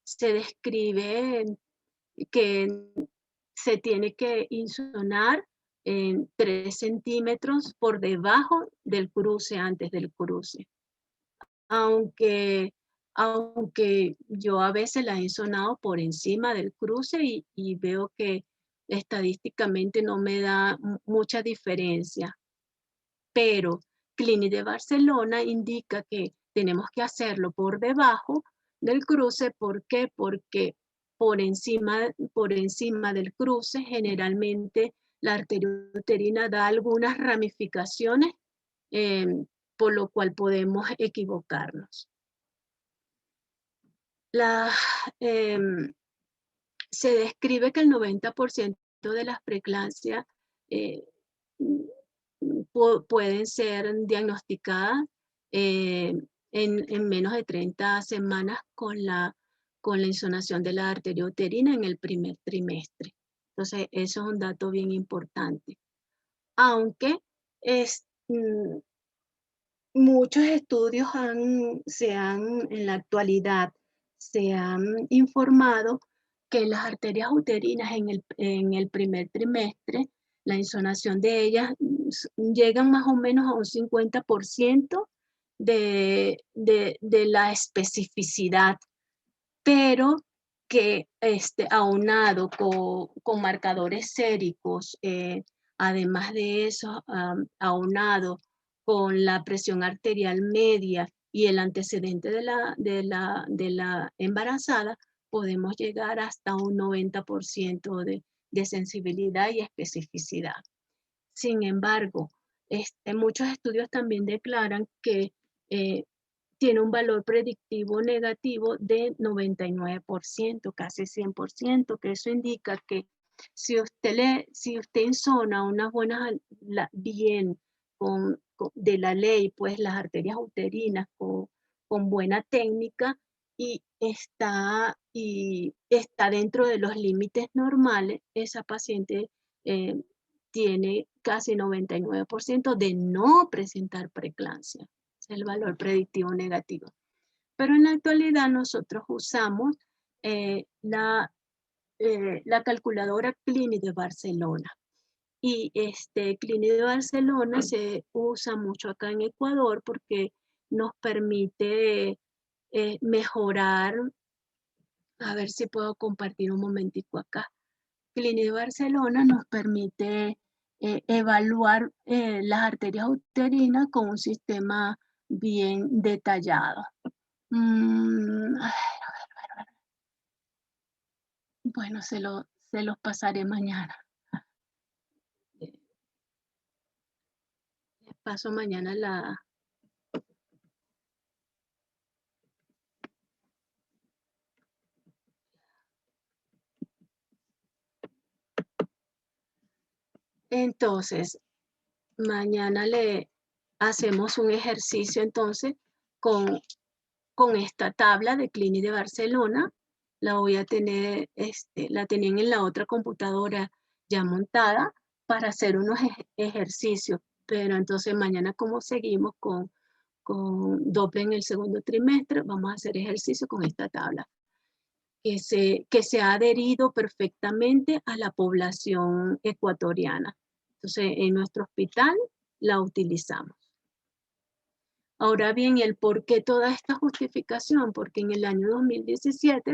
Se describe que se tiene que insonar en 3 centímetros por debajo del cruce, antes del cruce. Aunque yo a veces la he insonado por encima del cruce y veo que estadísticamente no me da mucha diferencia. Pero Clínica de Barcelona indica que tenemos que hacerlo por debajo del cruce. ¿Por qué? Porque por encima del cruce generalmente la arteria uterina da algunas ramificaciones, por lo cual podemos equivocarnos. Se describe que el 90% de las preeclampsias pueden ser diagnosticadas en menos de 30 semanas con la insonación de la arteria uterina en el primer trimestre. Entonces, eso es un dato bien importante. Aunque muchos estudios en la actualidad se han informado que las arterias uterinas en el primer trimestre, la insonación de ellas llegan más o menos a un 50% de la especificidad, pero que aunado con marcadores séricos, además de eso, aunado con la presión arterial media y el antecedente de la embarazada, podemos llegar hasta un 90% de sensibilidad y especificidad. Sin embargo, muchos estudios también declaran que tiene un valor predictivo negativo de 99%, casi 100%, que eso indica que si usted insona unas buenas, bien de la ley, pues las arterias uterinas con buena técnica y está dentro de los límites normales, esa paciente tiene casi 99% de no presentar preeclampsia. Es el valor predictivo negativo. Pero en la actualidad nosotros usamos la calculadora Clínica de Barcelona. Y Clínica de Barcelona se usa mucho acá en Ecuador porque nos permite mejorar. A ver si puedo compartir un momentico acá. Clínica de Barcelona nos permite evaluar las arterias uterinas con un sistema bien detallado. A ver. Bueno, se los pasaré mañana. Les paso mañana la... Entonces, mañana le hacemos un ejercicio entonces con esta tabla de Clínica de Barcelona. La voy a tener, la tenían en la otra computadora ya montada para hacer unos ejercicios. Pero entonces mañana, como seguimos con Doppler en el segundo trimestre, vamos a hacer ejercicio con esta tabla que se ha adherido perfectamente a la población ecuatoriana. Entonces, en nuestro hospital la utilizamos. Ahora bien, el por qué toda esta justificación, porque en el año 2017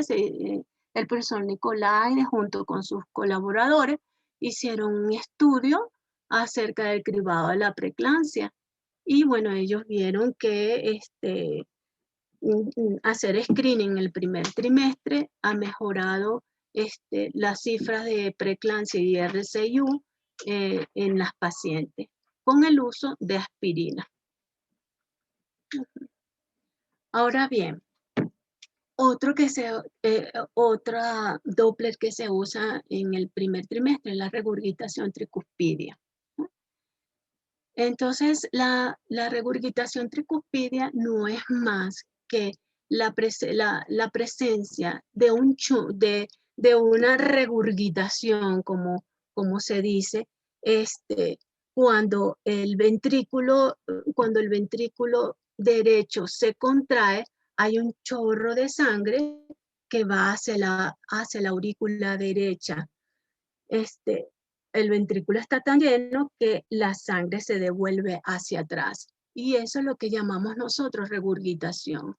el profesor Nicolai, junto con sus colaboradores, hicieron un estudio acerca del cribado de la preeclampsia. Y bueno, ellos vieron que hacer screening en el primer trimestre ha mejorado las cifras de preeclampsia y RCIU en las pacientes con el uso de aspirina. Ahora bien, Otra Doppler que se usa en el primer trimestre es la regurgitación tricuspidia. Entonces, la regurgitación tricuspidia no es más que la presencia de, de una regurgitación, como se dice, cuando el ventrículo derecho se contrae, hay un chorro de sangre que va hacia la aurícula derecha. El ventrículo está tan lleno que la sangre se devuelve hacia atrás. Y eso es lo que llamamos nosotros regurgitación.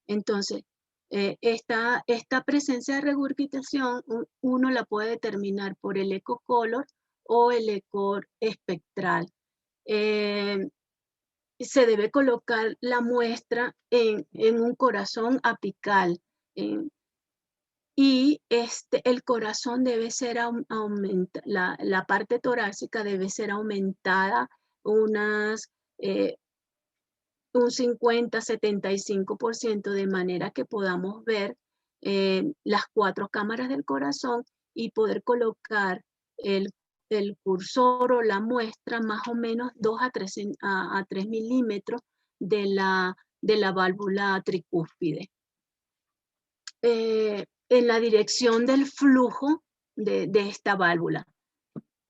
Entonces, esta presencia de regurgitación uno la puede determinar por el ecocolor o el eco espectral. Se debe colocar la muestra en un corazón apical. Y el corazón debe ser la parte torácica debe ser aumentada un 50-75%, de manera que podamos ver las 4 cámaras del corazón y poder colocar el cursor o la muestra más o menos 2 a 3 milímetros de la válvula tricúspide. En la dirección del flujo de esta válvula.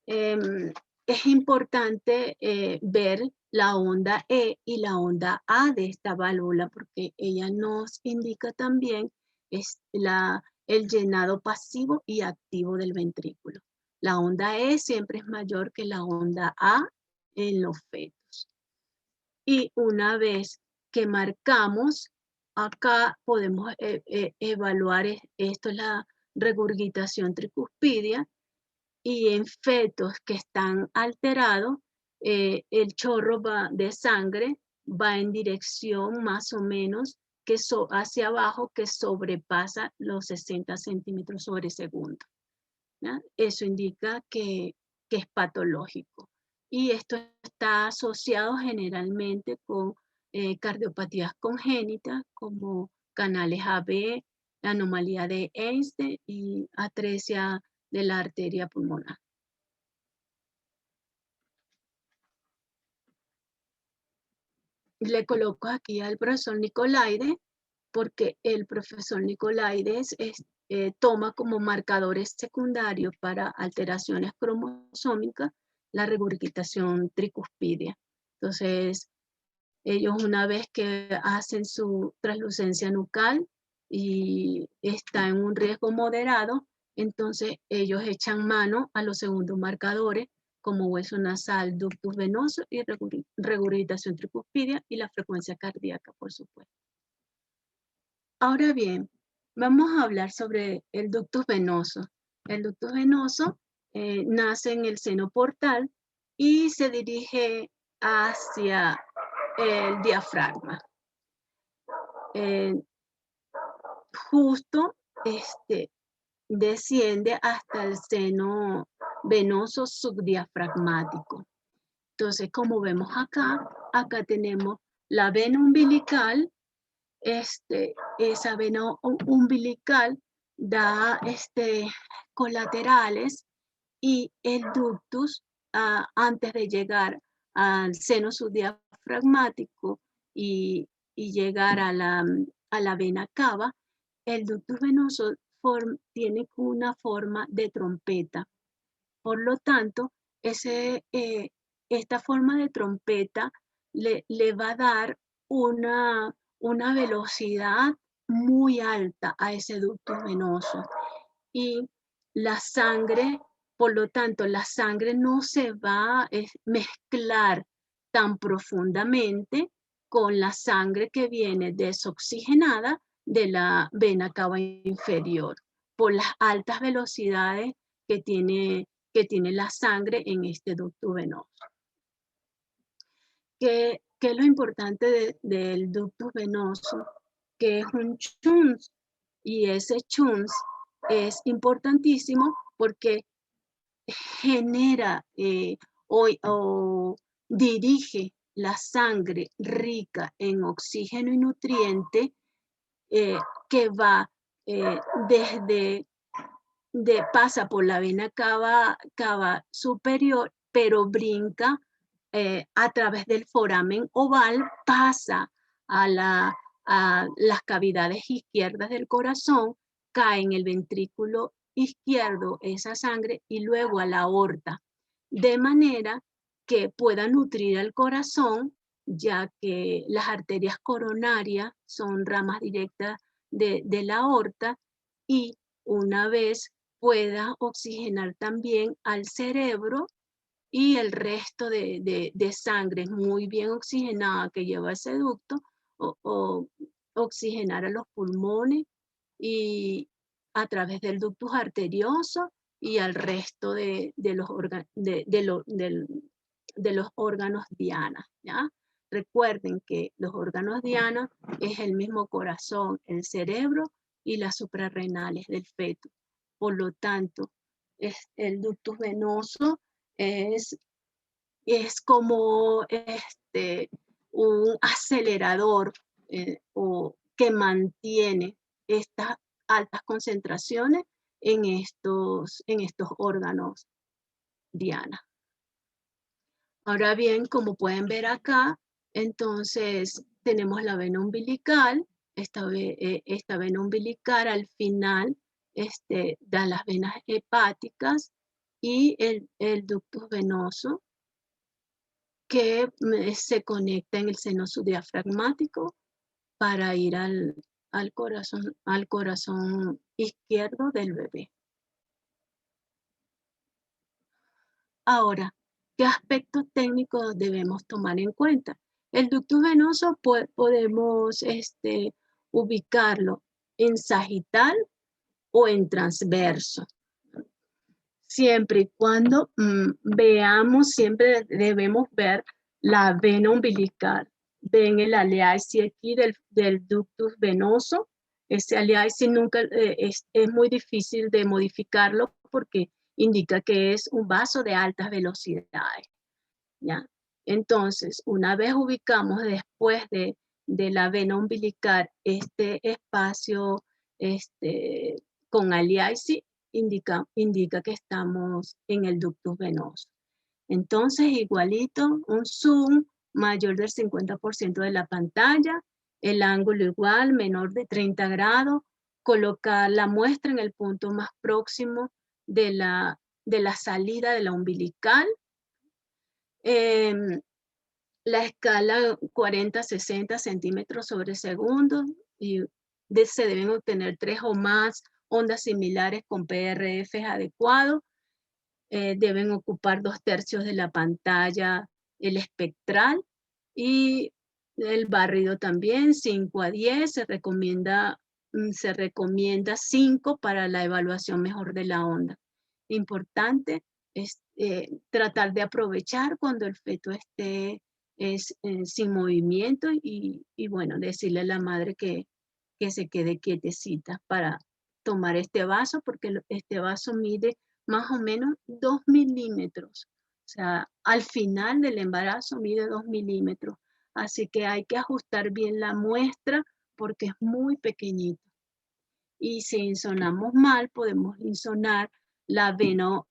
Es importante ver la onda E y la onda A de esta válvula, porque ella nos indica también el llenado pasivo y activo del ventrículo. La onda E siempre es mayor que la onda A en los fetos. Y una vez que marcamos, acá podemos evaluar esto, es la regurgitación tricuspidia, y en fetos que están alterados, el chorro de sangre va en dirección más o menos hacia abajo, que sobrepasa los 60 centímetros sobre segundo. ¿Ya? Eso indica que es patológico. Y esto está asociado generalmente con cardiopatías congénitas como canales AB, la anomalía de Einstein y atresia de la arteria pulmonar. Le coloco aquí al profesor Nicolaides, porque el profesor Nicolaides toma como marcadores secundarios para alteraciones cromosómicas la regurgitación tricuspidia. Entonces, ellos, una vez que hacen su translucencia nucal y está en un riesgo moderado, entonces ellos echan mano a los segundos marcadores, como hueso nasal, ductus venoso y regurgitación tricuspidia y la frecuencia cardíaca, por supuesto. Ahora bien, vamos a hablar sobre el ductus venoso. El ductus venoso nace en el seno portal y se dirige hacia el diafragma. Justo desciende hasta el seno venoso subdiafragmático. Entonces, como vemos acá tenemos la vena umbilical. Esa vena umbilical da colaterales, y el ductus, antes de llegar al seno subdiafragmático y llegar a la vena cava, el ductus venoso tiene una forma de trompeta. Por lo tanto, esta forma de trompeta le va a dar una velocidad muy alta a ese ductus venoso. Y la sangre, por lo tanto, la sangre no se va a mezclar tan profundamente con la sangre que viene desoxigenada de la vena cava inferior, por las altas velocidades que tiene la sangre en este ductus venoso. ¿Qué es lo importante del ductus venoso? Que es un shunt, y ese shunt es importantísimo porque genera o dirige la sangre rica en oxígeno y nutriente que va pasa por la vena cava superior, pero brinca a través del foramen oval, pasa a las cavidades izquierdas del corazón, cae en el ventrículo izquierdo esa sangre y luego a la aorta, de manera que pueda nutrir al corazón, ya que las arterias coronarias son ramas directas de la aorta, y una vez pueda oxigenar también al cerebro y el resto de sangre muy bien oxigenada que lleva ese ducto, o oxigenar a los pulmones y a través del ductus arterioso y al resto de los órganos diana, ¿ya? Recuerden que los órganos diana es el mismo corazón, el cerebro y las suprarrenales del feto. Por lo tanto, el ductus venoso es como un acelerador o que mantiene estas altas concentraciones en estos órganos diana. Ahora bien, como pueden ver acá, entonces tenemos la vena umbilical. Esta vena umbilical al final da las venas hepáticas y el ductus venoso que se conecta en el seno subdiafragmático para ir al corazón izquierdo del bebé. Ahora, ¿qué aspectos técnicos debemos tomar en cuenta? El ductus venoso podemos ubicarlo en sagital o en transverso. Siempre y cuando veamos, siempre debemos ver la vena umbilical. Ven el aleaci aquí del ductus venoso. Ese aleaci nunca es muy difícil de modificarlo porque indica que es un vaso de altas velocidades, ¿ya? Entonces, una vez ubicamos después de la vena umbilical este espacio con aleaci, indica que estamos en el ductus venoso. Entonces, igualito, un zoom mayor del 50% de la pantalla, el ángulo igual, menor de 30 grados, colocar la muestra en el punto más próximo de la salida de la umbilical. La escala 40-60 centímetros sobre segundo, y se deben obtener 3 o más ondas similares con PRF adecuado. Deben ocupar 2/3 de la pantalla el espectral, y el barrido también 5 a 10. Se recomienda 5 para la evaluación mejor de la onda. Importante es tratar de aprovechar cuando el feto esté sin movimiento y bueno, decirle a la madre que se quede quietecita para tomar este vaso, porque este vaso mide más o menos 2 milímetros. O sea, al final del embarazo mide 2 milímetros. Así que hay que ajustar bien la muestra porque es muy pequeñito. Y si insonamos mal, podemos insonar la vena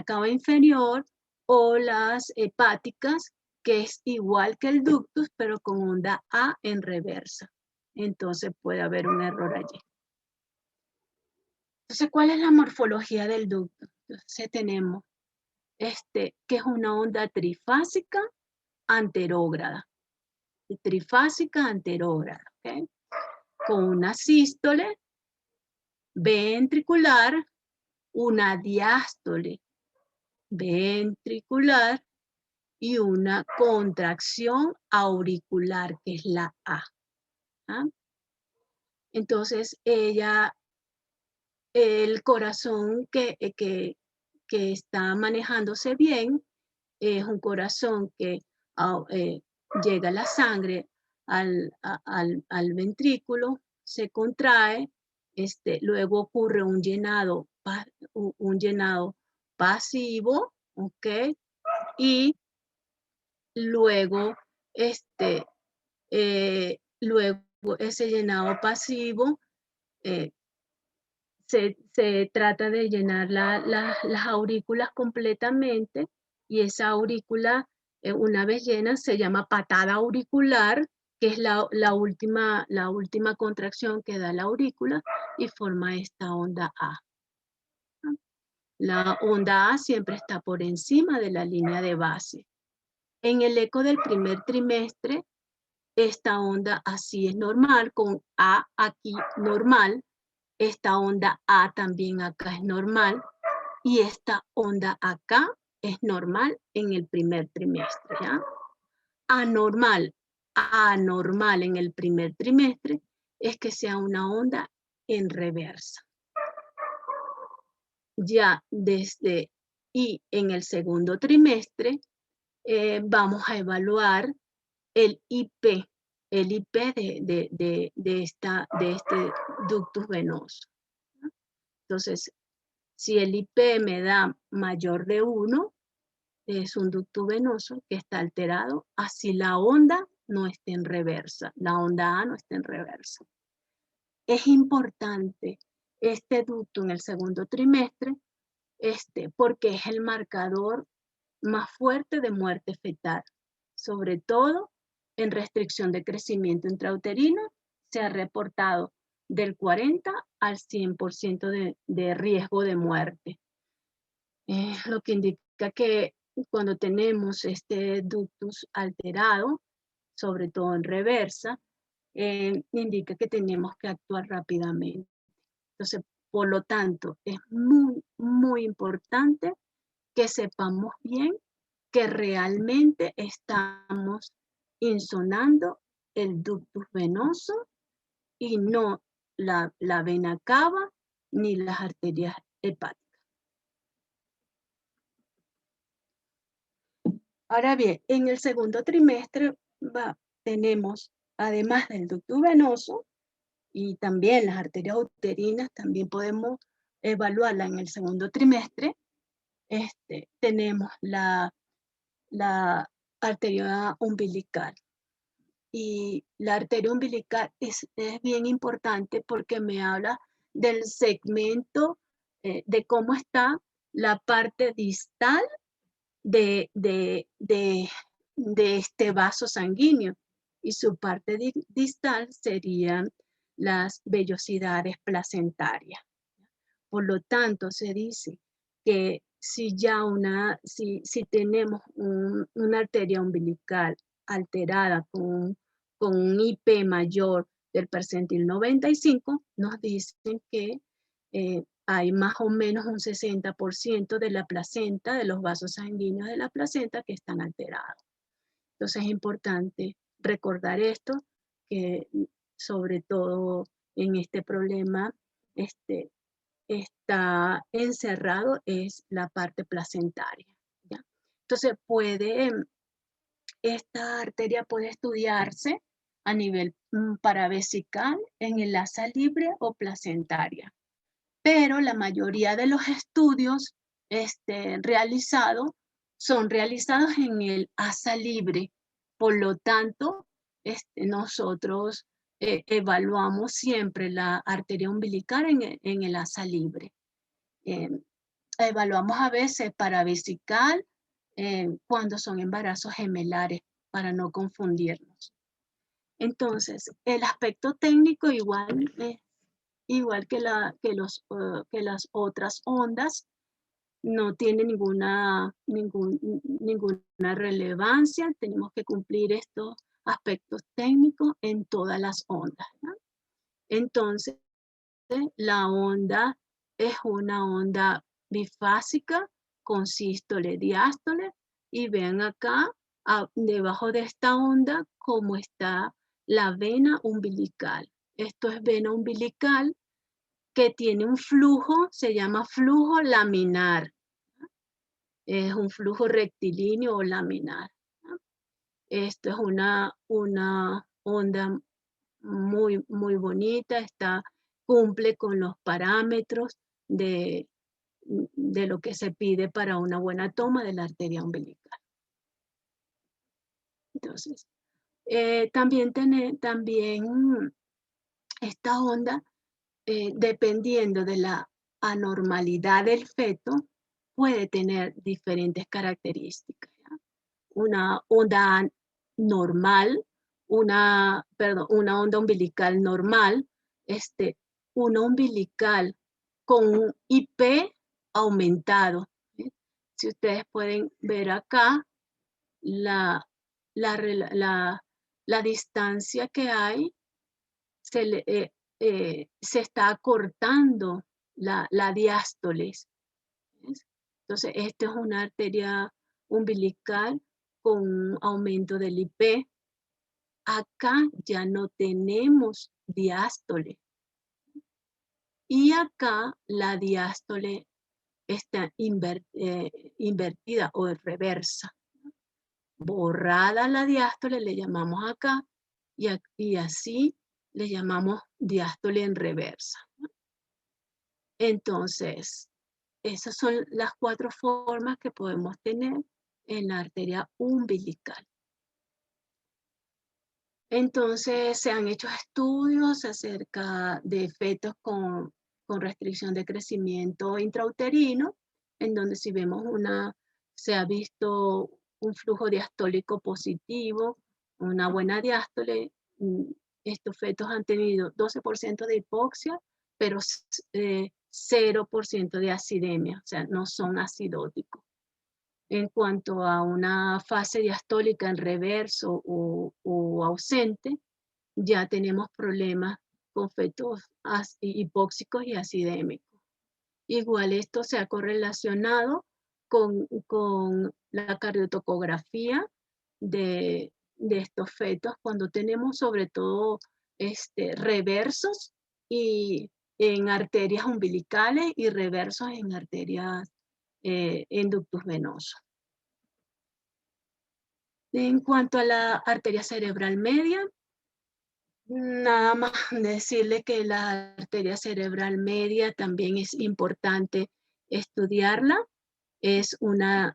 cava inferior o las hepáticas, que es igual que el ductus, pero con onda A en reversa. Entonces puede haber un error allí. Entonces, ¿cuál es la morfología del ducto? Entonces tenemos que es una onda trifásica anterógrada. Trifásica anterógrada, ¿ok? Con una sístole ventricular, una diástole ventricular y una contracción auricular, que es la A. ¿Ah? Entonces, el corazón que está manejándose bien es un corazón que llega la sangre al ventrículo, se contrae, luego ocurre un llenado pasivo, ¿ok? Y luego, luego ese llenado pasivo, se trata de llenar las aurículas completamente, y esa aurícula, una vez llena, se llama patada auricular, que es la última contracción que da la aurícula y forma esta onda A. La onda A siempre está por encima de la línea de base. En el eco del primer trimestre, esta onda así es normal, con A aquí normal. Esta onda A también acá es normal. Y esta onda acá es normal en el primer trimestre, ¿ya? Anormal en el primer trimestre es que sea una onda en reversa. Ya y en el segundo trimestre vamos a evaluar el IP de este ductus venoso. Entonces, si el IP me da mayor de 1, es un ducto venoso que está alterado, así la onda no esté en reversa, la onda A no esté en reversa. Es importante este ducto en el segundo trimestre, porque es el marcador más fuerte de muerte fetal, sobre todo en restricción de crecimiento intrauterino. Se ha reportado del 40 al 100% de riesgo de muerte. Lo que indica que cuando tenemos este ductus alterado, sobre todo en reversa, indica que tenemos que actuar rápidamente. Entonces, por lo tanto, es muy, muy importante que sepamos bien que realmente estamos insonando el ductus venoso y no la vena cava ni las arterias hepáticas. Ahora bien, en el segundo trimestre tenemos, además del ductus venoso y también las arterias uterinas, también podemos evaluarla en el segundo trimestre. Tenemos la arteria umbilical. Y la arteria umbilical es bien importante porque me habla del segmento, de cómo está la parte distal de este vaso sanguíneo, y su parte distal serían las vellosidades placentarias. Por lo tanto, se dice que si tenemos una arteria umbilical alterada con un IP mayor del percentil 95, nos dicen que hay más o menos un 60% de la placenta, de los vasos sanguíneos de la placenta, que están alterados. Entonces es importante recordar esto, que sobre todo en este problema está encerrado es la parte placentaria, ¿ya? Entonces esta arteria puede estudiarse a nivel paravesical, en el asa libre o placentaria. Pero la mayoría de los estudios realizados son realizados en el asa libre. Por lo tanto, nosotros evaluamos siempre la arteria umbilical en el asa libre. Evaluamos a veces paravesical cuando son embarazos gemelares, para no confundirnos. Entonces, el aspecto técnico igual que las otras ondas, no tiene ninguna relevancia. Tenemos que cumplir estos aspectos técnicos en todas las ondas, ¿no? Entonces, la onda es una onda bifásica con sístole, diástole, y vean acá, debajo de esta onda, cómo está la vena umbilical. Esto es vena umbilical, que tiene un flujo, se llama flujo laminar. Es un flujo rectilíneo o laminar, ¿no? Esto es una onda muy, muy bonita, cumple con los parámetros de lo que se pide para una buena toma de la arteria umbilical. Entonces, También esta onda, dependiendo de la anormalidad del feto, puede tener diferentes características, ¿ya? Una onda normal, una onda umbilical normal, una umbilical con un IP aumentado, ¿sí? Si ustedes pueden ver acá, la distancia que hay, se está acortando la diástoles. ¿Ves? Entonces, esta es una arteria umbilical con un aumento del IP. Acá ya no tenemos diástole. Y acá la diástole está invertida o reversa. Borrada la diástole le llamamos acá y así le llamamos diástole en reversa. Entonces, esas son las 4 formas que podemos tener en la arteria umbilical. Entonces, se han hecho estudios acerca de fetos con restricción de crecimiento intrauterino, en donde si vemos se ha visto un flujo diastólico positivo, una buena diástole. Estos fetos han tenido 12% de hipoxia, pero 0% de acidemia, o sea, no son acidóticos. En cuanto a una fase diastólica en reverso o ausente, ya tenemos problemas con fetos hipóxicos y acidémicos. Igual esto se ha correlacionado con la cardiotocografía de estos fetos cuando tenemos sobre todo reversos y en arterias umbilicales y reversos en arterias en ductus venosos. En cuanto a la arteria cerebral media, nada más decirle que la arteria cerebral media también es importante estudiarla. Es una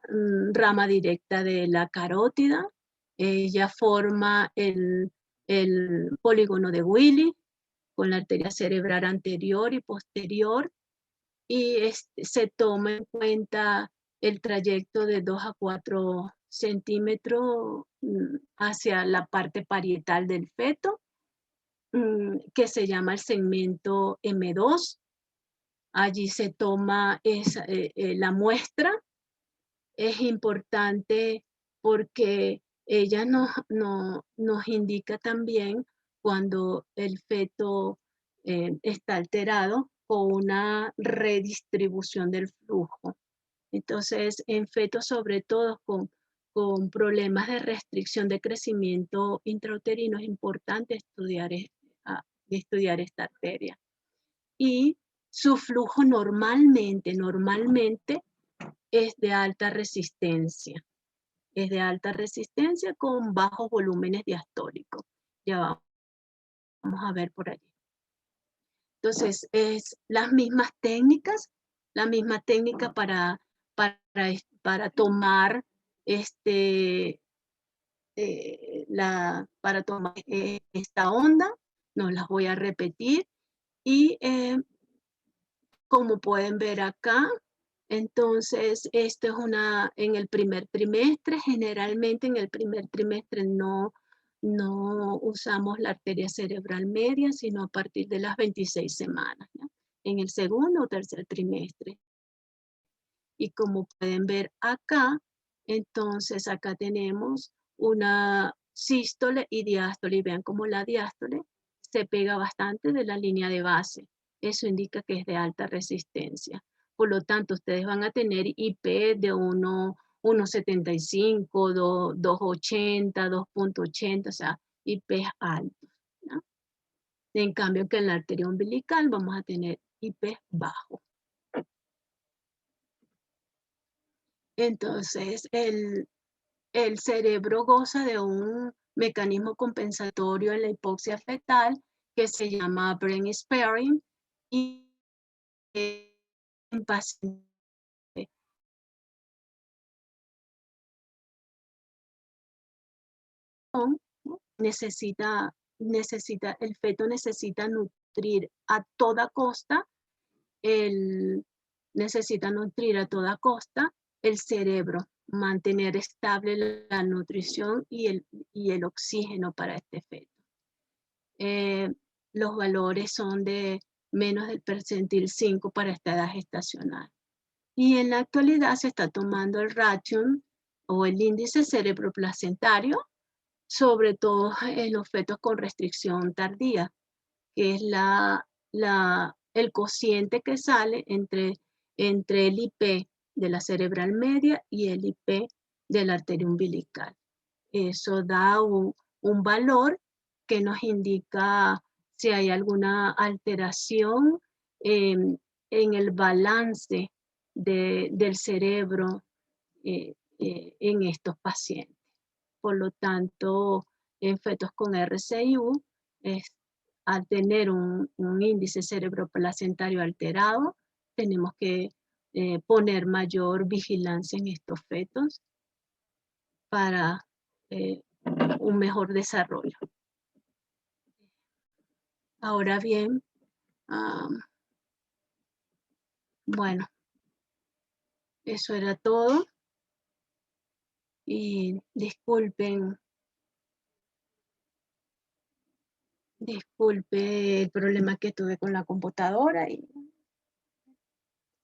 rama directa de la carótida. Ella forma el polígono de Willis con la arteria cerebral anterior y posterior, y se toma en cuenta el trayecto de 2 a 4 centímetros hacia la parte parietal del feto, que se llama el segmento M2. Allí se toma la muestra. Es importante porque ella nos indica también cuando el feto está alterado o una redistribución del flujo. Entonces, en fetos sobre todo con problemas de restricción de crecimiento intrauterino es importante estudiar esta arteria. Y su flujo normalmente es de alta resistencia. Es de alta resistencia con bajos volúmenes diastólicos. Ya vamos a ver por allí. Entonces, es las mismas técnicas, la misma técnica para tomar para tomar esta onda. No las voy a repetir. Y como pueden ver acá, entonces esto es en el primer trimestre. Generalmente en el primer trimestre no usamos la arteria cerebral media, sino a partir de las 26 semanas, ¿ya? En el segundo o tercer trimestre. Y como pueden ver acá, entonces acá tenemos una sístole y diástole. Y vean cómo la diástole se pega bastante de la línea de base. Eso indica que es de alta resistencia. Por lo tanto, ustedes van a tener IP de 1,75, 2,80, 2,80, o sea, IP altos, ¿no? En cambio, que en la arteria umbilical vamos a tener IP bajo. Entonces, el cerebro goza de un mecanismo compensatorio en la hipoxia fetal que se llama brain sparing, y en pacientes el feto necesita nutrir a toda costa necesita nutrir a toda costa el cerebro, mantener estable la nutrición y el oxígeno para este feto. Los valores son de menos del percentil 5 para esta edad gestacional. Y en la actualidad se está tomando el ration o el índice cerebroplacentario, sobre todo en los fetos con restricción tardía, que es el cociente que sale entre el IP de la cerebral media y el IP de la arteria umbilical. Eso da un valor que nos indica si hay alguna alteración en el balance del cerebro en estos pacientes. Por lo tanto, en fetos con RCIU, al tener un índice cerebroplacentario alterado, tenemos que poner mayor vigilancia en estos fetos para un mejor desarrollo. Ahora bien, bueno, eso era todo. Y disculpe el problema que tuve con la computadora y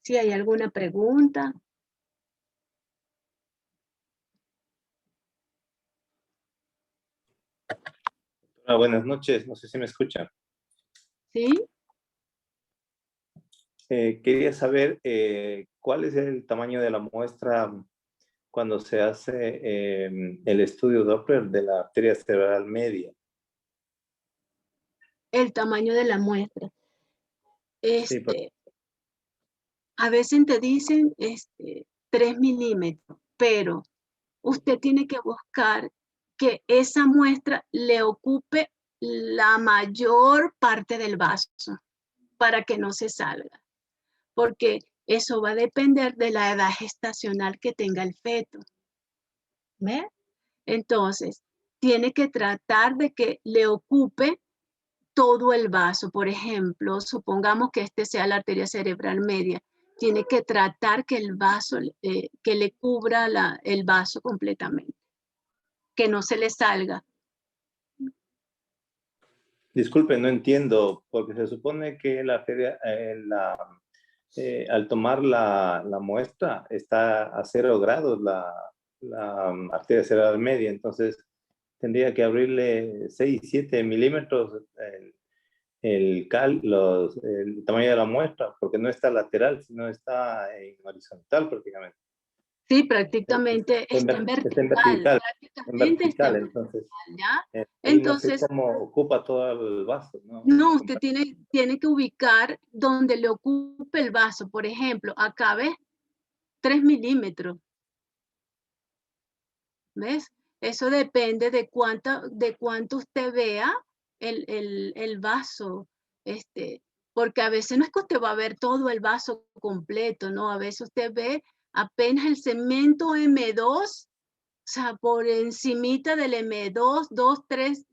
si hay alguna pregunta. Buenas noches, no sé si me escuchan. ¿Sí? Quería saber cuál es el tamaño de la muestra cuando se hace el estudio Doppler de la arteria cerebral media. El tamaño de la muestra. Sí, A veces te dicen 3 milímetros, pero usted tiene que buscar que esa muestra le ocupe la mayor parte del vaso para que no se salga, porque eso va a depender de la edad gestacional que tenga el feto. ¿Ve? Entonces, tiene que tratar de que le ocupe todo el vaso. Por ejemplo, supongamos que este sea la arteria cerebral media. Tiene que tratar que el vaso, que le cubra el vaso completamente, que no se le salga. disculpe, no entiendo, porque se supone que la arteria, al tomar la muestra está a 0 grados la arteria cerebral media, entonces tendría que abrirle 6, 7 milímetros el tamaño de la muestra, porque no está lateral, sino está en horizontal prácticamente. Sí, prácticamente está en vertical. Prácticamente está en entonces. ¿ya? Entonces, Entonces, ¿cómo ocupa todo el vaso? no, usted tiene que ubicar donde le ocupe el vaso. Por ejemplo, acá ves 3 milímetros. ¿Ves? Eso depende de cuánto usted vea el vaso. Porque a veces no es que usted va a ver todo el vaso completo, ¿no? A veces usted ve apenas el segmento M2, o sea, por encimita del M2, 3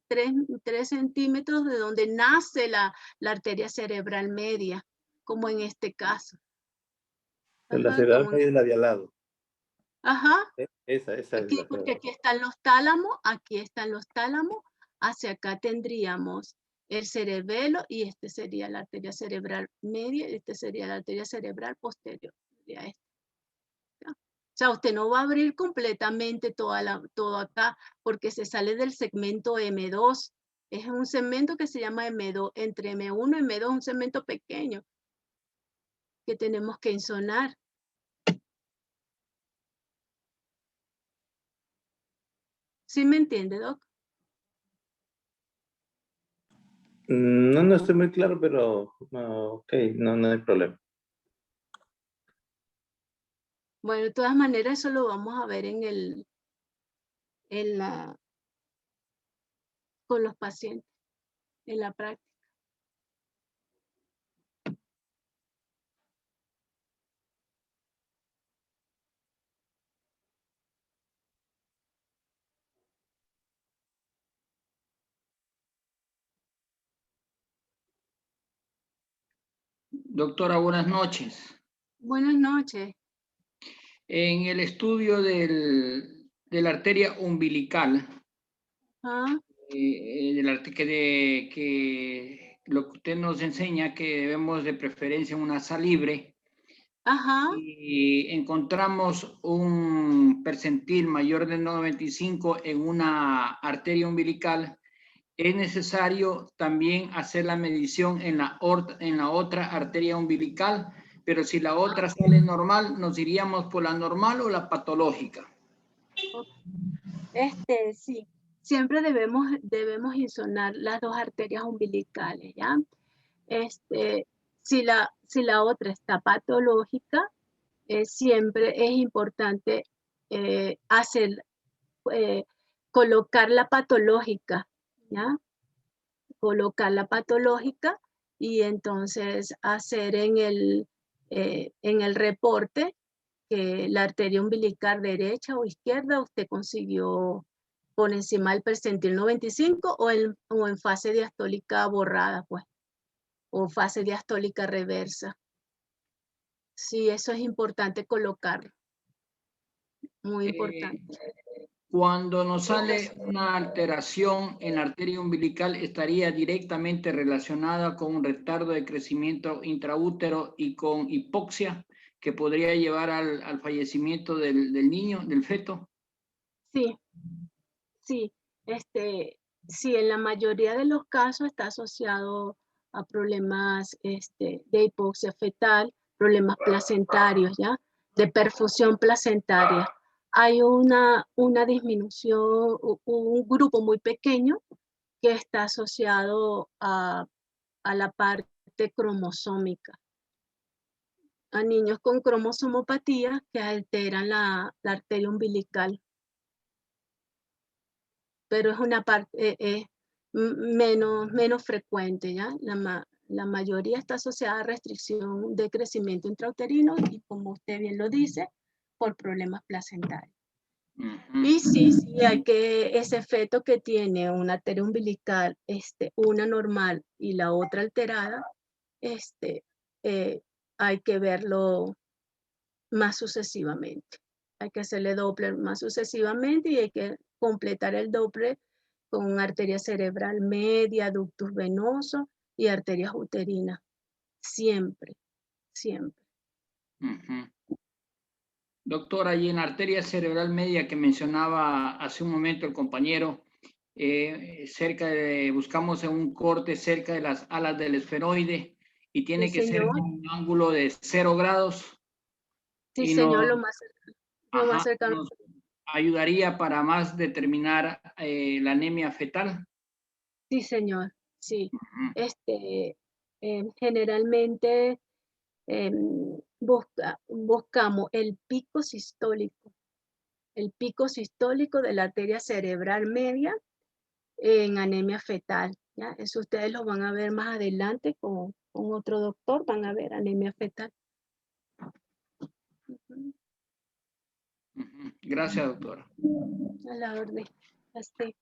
centímetros de donde nace la arteria cerebral media, como en este caso. La cerebral media es la de al lado. Ajá. Esa es la Porque aquí están los tálamos, hacia acá tendríamos el cerebelo y este sería la arteria cerebral media y este sería la arteria cerebral posterior. O sea, usted no va a abrir completamente todo acá porque se sale del segmento M2. Es un segmento que se llama M2, entre M1 y M2, un segmento pequeño que tenemos que insonar. ¿Sí me entiende, Doc? No estoy muy claro, pero ok, no hay problema. Bueno, de todas maneras, eso lo vamos a ver con los pacientes, en la práctica. Doctora, buenas noches. Buenas noches. En el estudio de la arteria umbilical, Ah, que lo que usted nos enseña que debemos de preferencia una sal libre, ajá. y encontramos un percentil mayor de 95 en una arteria umbilical, es necesario también hacer la medición en la otra arteria umbilical, pero si la otra sale normal, ¿nos iríamos por la normal o la patológica? Sí, siempre debemos insonar las dos arterias umbilicales, ¿ya? Si la otra está patológica, siempre es importante hacer, colocar la patológica, ¿ya? Colocar la patológica y entonces hacer en el reporte que la arteria umbilical derecha o izquierda usted consiguió por encima del percentil 95 o en fase diastólica borrada, pues, o fase diastólica reversa. Sí, eso es importante colocarlo. Muy importante. Cuando nos sale una alteración en la arteria umbilical, estaría directamente relacionada con un retardo de crecimiento intraútero y con hipoxia, que podría llevar al fallecimiento del niño, del feto. Sí, sí. Sí, en la mayoría de los casos está asociado a problemas de hipoxia fetal, problemas placentarios, ¿ya? De perfusión placentaria. Hay una disminución, un grupo muy pequeño que está asociado a la parte cromosómica, a niños con cromosomopatía que alteran la arteria umbilical, pero es una parte menos frecuente, ¿ya? La mayoría está asociada a restricción de crecimiento intrauterino y, como usted bien lo dice, por problemas placentarios. Y sí, ese feto que tiene una arteria umbilical, una normal y la otra alterada, hay que verlo más sucesivamente. Hay que hacerle Doppler más sucesivamente y hay que completar el Doppler con arteria cerebral media, ductus venoso y arterias uterinas. Siempre, siempre. Doctora, y en la arteria cerebral media que mencionaba hace un momento el compañero, buscamos en un corte cerca de las alas del esfenoide y tiene Sí, que ser señor. con un ángulo de 0 grados. Sí, Y señor, lo más cercano. nos ayudaría para más determinar la anemia fetal. Sí, señor, sí. Generalmente buscamos el pico sistólico de la arteria cerebral media en anemia fetal, ¿ya? Eso ustedes lo van a ver más adelante con otro doctor, van a ver anemia fetal. Gracias, doctora. A la orden. Así.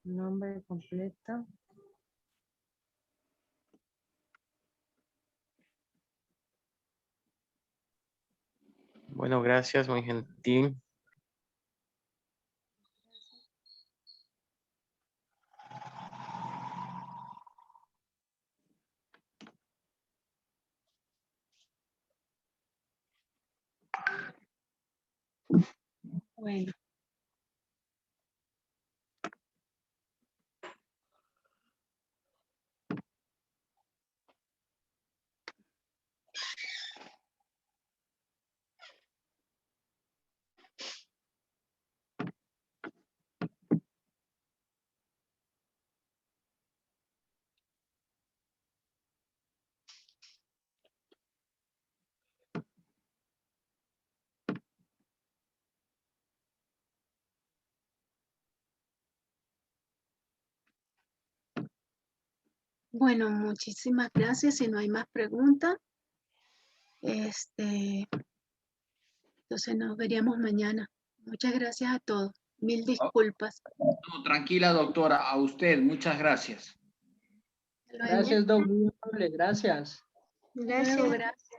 Nombre completo. Bueno, gracias, muy gentil. Bueno. Bueno, muchísimas gracias. Si no hay más preguntas, entonces nos veríamos mañana. Muchas gracias a todos. Mil disculpas. No, tranquila, doctora. A usted, muchas gracias. Hasta luego. Gracias, Doc. Muy amable, gracias. Hasta luego, gracias.